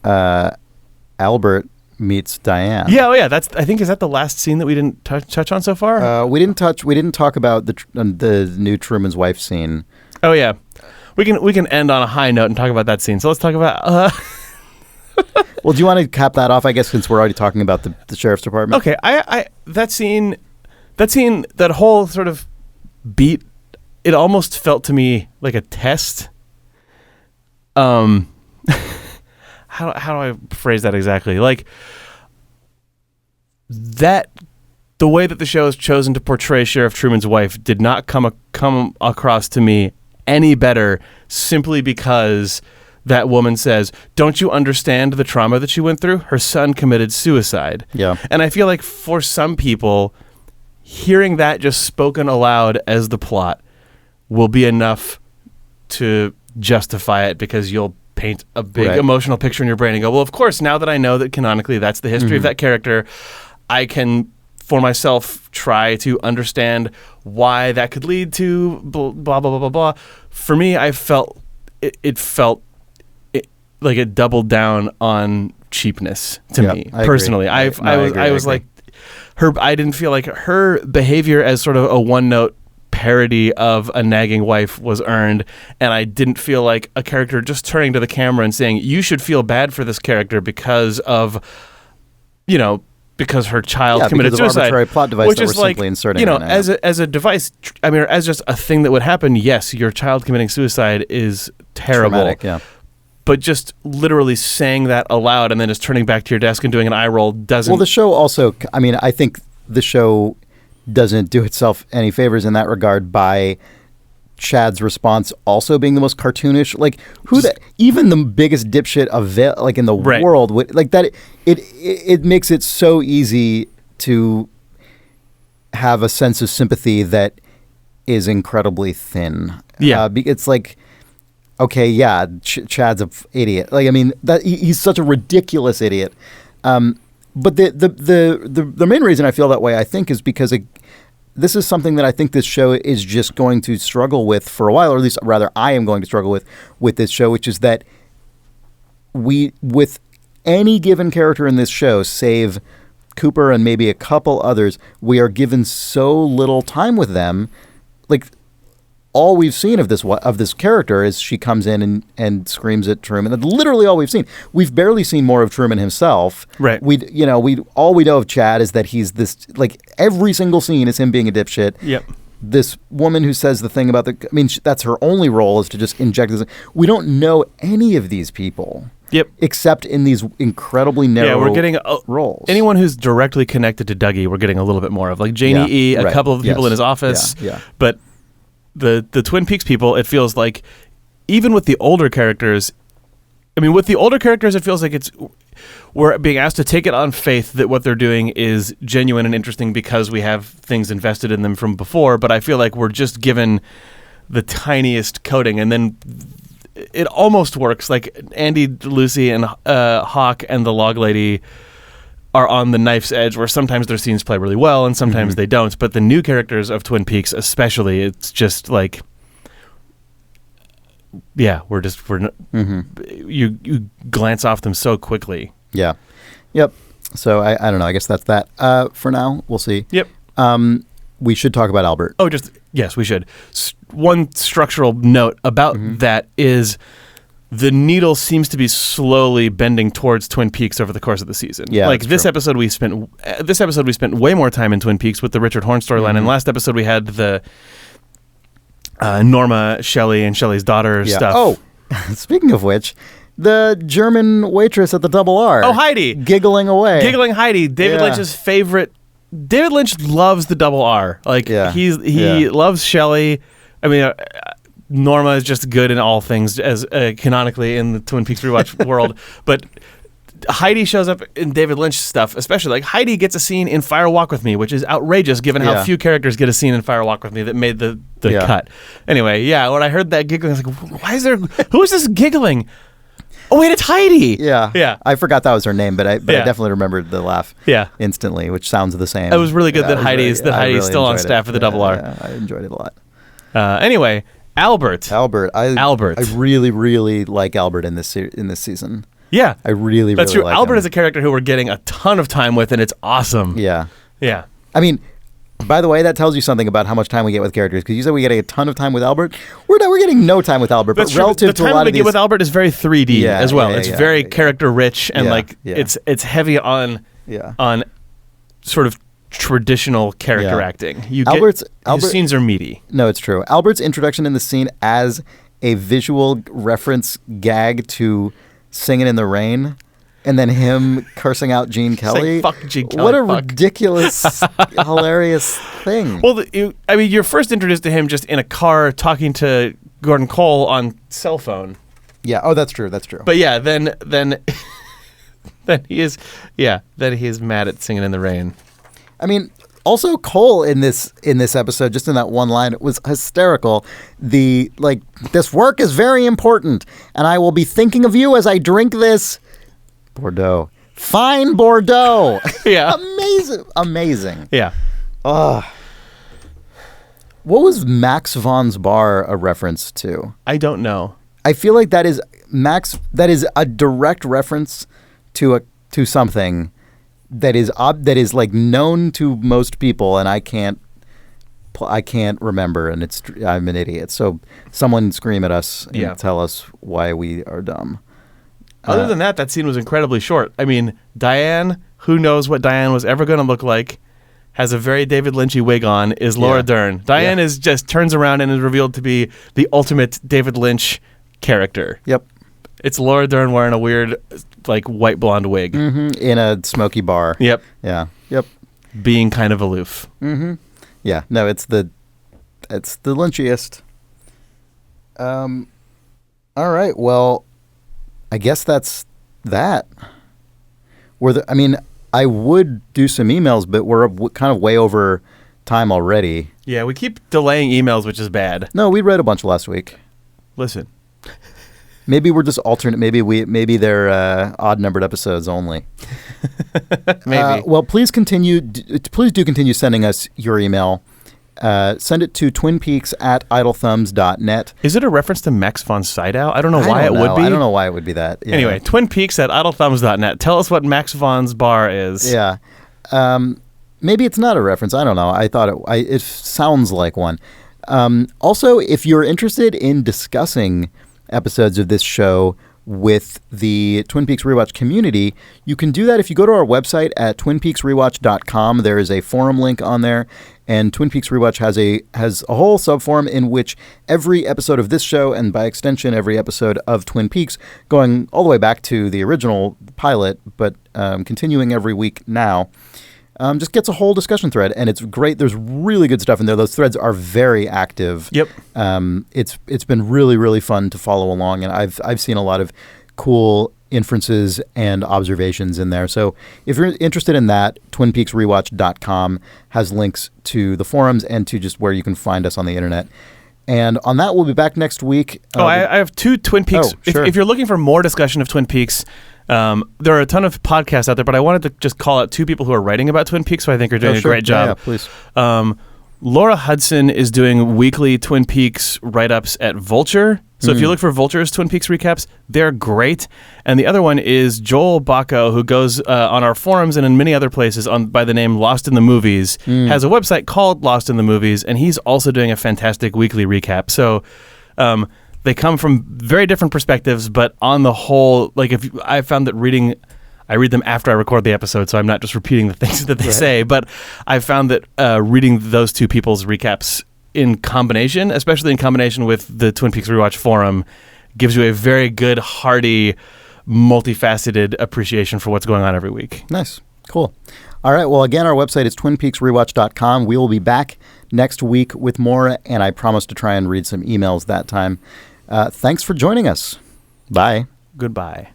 Albert meets Diane. Yeah, I think is that the last scene that we didn't touch on so far? We didn't talk about the new Truman's Wife scene. Oh yeah, we can end on a high note and talk about that scene. So let's talk about. Well, do you want to cap that off? I guess since we're already talking about the sheriff's department. Okay, that scene, that whole sort of beat, it almost felt to me like a test. How do I phrase that exactly? Like that, the way that the show has chosen to portray Sheriff Truman's wife did not come across to me any better simply because that woman says, "Don't you understand the trauma that she went through? Her son committed suicide." Yeah. And I feel like for some people, hearing that just spoken aloud as the plot will be enough to justify it because you'll paint a big Right. emotional picture in your brain and go, well, of course, now that I know that canonically that's the history of that character, I can, for myself, try to understand why that could lead to blah, blah, blah, blah, blah. For me, I felt it felt like it doubled down on cheapness to me I personally. agree. I was like, I didn't feel like her behavior as sort of a one-note parody of a nagging wife was earned, and I didn't feel like a character just turning to the camera and saying, you should feel bad for this character because of, because her child committed because of suicide. arbitrary plot device which that is we're like, simply inserting right now. as a device, I mean, as just a thing that would happen, yes, your child committing suicide is terrible. Traumatic, yeah. But just literally saying that aloud and then just turning back to your desk and doing an eye roll doesn't... Well, the show also, I mean, I think the show doesn't do itself any favors in that regard by Chad's response also being the most cartoonish. Like, even the biggest dipshit in the world would, like that. It makes it so easy to have a sense of sympathy that is incredibly thin. Yeah, it's like, okay, yeah, Chad's an idiot. Like, I mean, that he's such a ridiculous idiot. But the main reason I feel that way, I think, is because this is something that I think this show is just going to struggle with for a while, or at least rather I am going to struggle with this show, which is that with any given character in this show, save Cooper and maybe a couple others, we are given so little time with them. Like, all we've seen of this character is she comes in and screams at Truman. That's literally all we've seen. We've barely seen more of Truman himself. Right. All we know of Chad is that he's this, like, every single scene is him being a dipshit. Yep. This woman who says the thing about that's her only role, is to just inject this. We don't know any of these people. Yep. Except in these incredibly narrow we're getting roles. Anyone who's directly connected to Dougie, we're getting a little bit more of. Like Janie E., a couple of the people in his office. Yeah. But the Twin Peaks people, it feels like, even with the older characters, it feels like we're being asked to take it on faith that what they're doing is genuine and interesting because we have things invested in them from before, but I feel like we're just given the tiniest coating, and then it almost works. Like Andy, Lucy, and Hawk and the Log Lady are on the knife's edge, where sometimes their scenes play really well and sometimes they don't. But the new characters of Twin Peaks, especially, it's just like, yeah, you glance off them so quickly. Yeah. Yep. So I don't know. I guess that's that for now. We'll see. Yep. We should talk about Albert. Oh, yes, we should. One structural note about that is the needle seems to be slowly bending towards Twin Peaks over the course of the season. Yeah, like this episode we spent way more time in Twin Peaks with the Richard Horn storyline, and last episode we had the Norma, Shelley, and Shelley's daughter stuff. Oh, speaking of which, the German waitress at the Double R. Oh, Heidi. Giggling away. Giggling Heidi. David Lynch's favorite. David Lynch loves the Double R. Like, he loves Shelley. I mean, Norma is just good in all things, as canonically in the Twin Peaks Rewatch world. But Heidi shows up in David Lynch stuff, especially. Like, Heidi gets a scene in Fire Walk With Me, which is outrageous given how few characters get a scene in Fire Walk With Me that made the cut. Anyway, when I heard that giggling, I was like, who is this giggling? Oh, wait, it's Heidi. Yeah. I forgot that was her name, but I definitely remembered the laugh instantly, which sounds the same. It was really good that Heidi's still on staff for the Double R. Yeah, I enjoyed it a lot. Anyway, Albert. I really, really like Albert in this season. Yeah. I really, That's really true. like Albert him. is a character who we're getting a ton of time with, and it's awesome. Yeah. Yeah. I mean, by the way, that tells you something about how much time we get with characters, because you said we're getting a ton of time with Albert. We're getting no time with Albert, That's but relative true. to a lot The time we of get with Albert is very 3D as well. It's very character rich, and it's heavy on sort of traditional character acting. His scenes are meaty. No, it's true. Albert's introduction in the scene as a visual reference gag to Singing in the Rain, and then him cursing out Gene Kelly. Like, fuck Gene Kelly. What a ridiculous, hilarious thing. Well, you're first introduced to him just in a car talking to Gordon Cole on cell phone. Yeah. Oh, that's true. But then he is mad at Singing in the Rain. I mean, Also, Cole in this episode, just in that one line, was hysterical. This work is very important, and I will be thinking of you as I drink this Bordeaux. Fine Bordeaux. Yeah. Amazing. Yeah. Ugh. What was Max Von's bar a reference to? I don't know. I feel like that is a direct reference to something that is like known to most people, and I can't remember, and I'm an idiot. So someone scream at us and tell us why we are dumb. Other than that scene was incredibly short. I mean, Diane, who knows what Diane was ever going to look like, has a very David Lynchy wig on, is Laura Dern. Diane is just turns around and is revealed to be the ultimate David Lynch character. Yep. It's Laura Dern wearing a weird, like, white blonde wig. Mm-hmm. In a smoky bar. Yep. Yeah. Yep. Being kind of aloof. Mm-hmm. Yeah. No, it's the Lynchiest. All right. Well, I guess that's that. I would do some emails, but we're kind of way over time already. Yeah, we keep delaying emails, which is bad. No, we read a bunch last week. Listen. Maybe we're just alternate. Maybe they're odd numbered episodes only. Maybe. Well, please do continue sending us your email. Send it to twinpeaks@idlethumbs.net. Is it a reference to Max von Sydow? I don't know why it would be. I don't know why it would be that. Yeah. Anyway, twinpeaks@idlethumbs.net. Tell us what Max von's bar is. Yeah. Maybe it's not a reference. I don't know. I thought it sounds like one. Also, if you're interested in discussing episodes of this show with the Twin Peaks Rewatch community, you can do that if you go to our website at twinpeaksrewatch.com. There is a forum link on there, and Twin Peaks Rewatch has a whole subforum in which every episode of this show, and by extension every episode of Twin Peaks, going all the way back to the original pilot, but continuing every week now, just gets a whole discussion thread, and it's great. There's really good stuff in there. Those threads are very active. Yep. It's been really, really fun to follow along, and I've seen a lot of cool inferences and observations in there. So if you're interested in that, twinpeaksrewatch.com has links to the forums and to just where you can find us on the internet. And on that, we'll be back next week. I have two Twin Peaks. Oh, sure. If you're looking for more discussion of Twin Peaks, there are a ton of podcasts out there, but I wanted to just call out two people who are writing about Twin Peaks, who I think are doing a great job. Yeah, please. Laura Hudson is doing weekly Twin Peaks write-ups at Vulture. So if you look for Vulture's Twin Peaks recaps, they're great. And the other one is Joel Bacco, who goes on our forums and in many other places by the name Lost in the Movies, has a website called Lost in the Movies, and he's also doing a fantastic weekly recap. So they come from very different perspectives, but on the whole, like I found that I read them after I record the episode, so I'm not just repeating the things that they say, but I found that reading those two people's recaps in combination, especially in combination with the Twin Peaks Rewatch forum, gives you a very good, hearty, multifaceted appreciation for what's going on every week. Nice. Cool. All right. Well, again, our website is twinpeaksrewatch.com. We will be back next week with more, and I promise to try and read some emails that time. Thanks for joining us. Bye. Goodbye.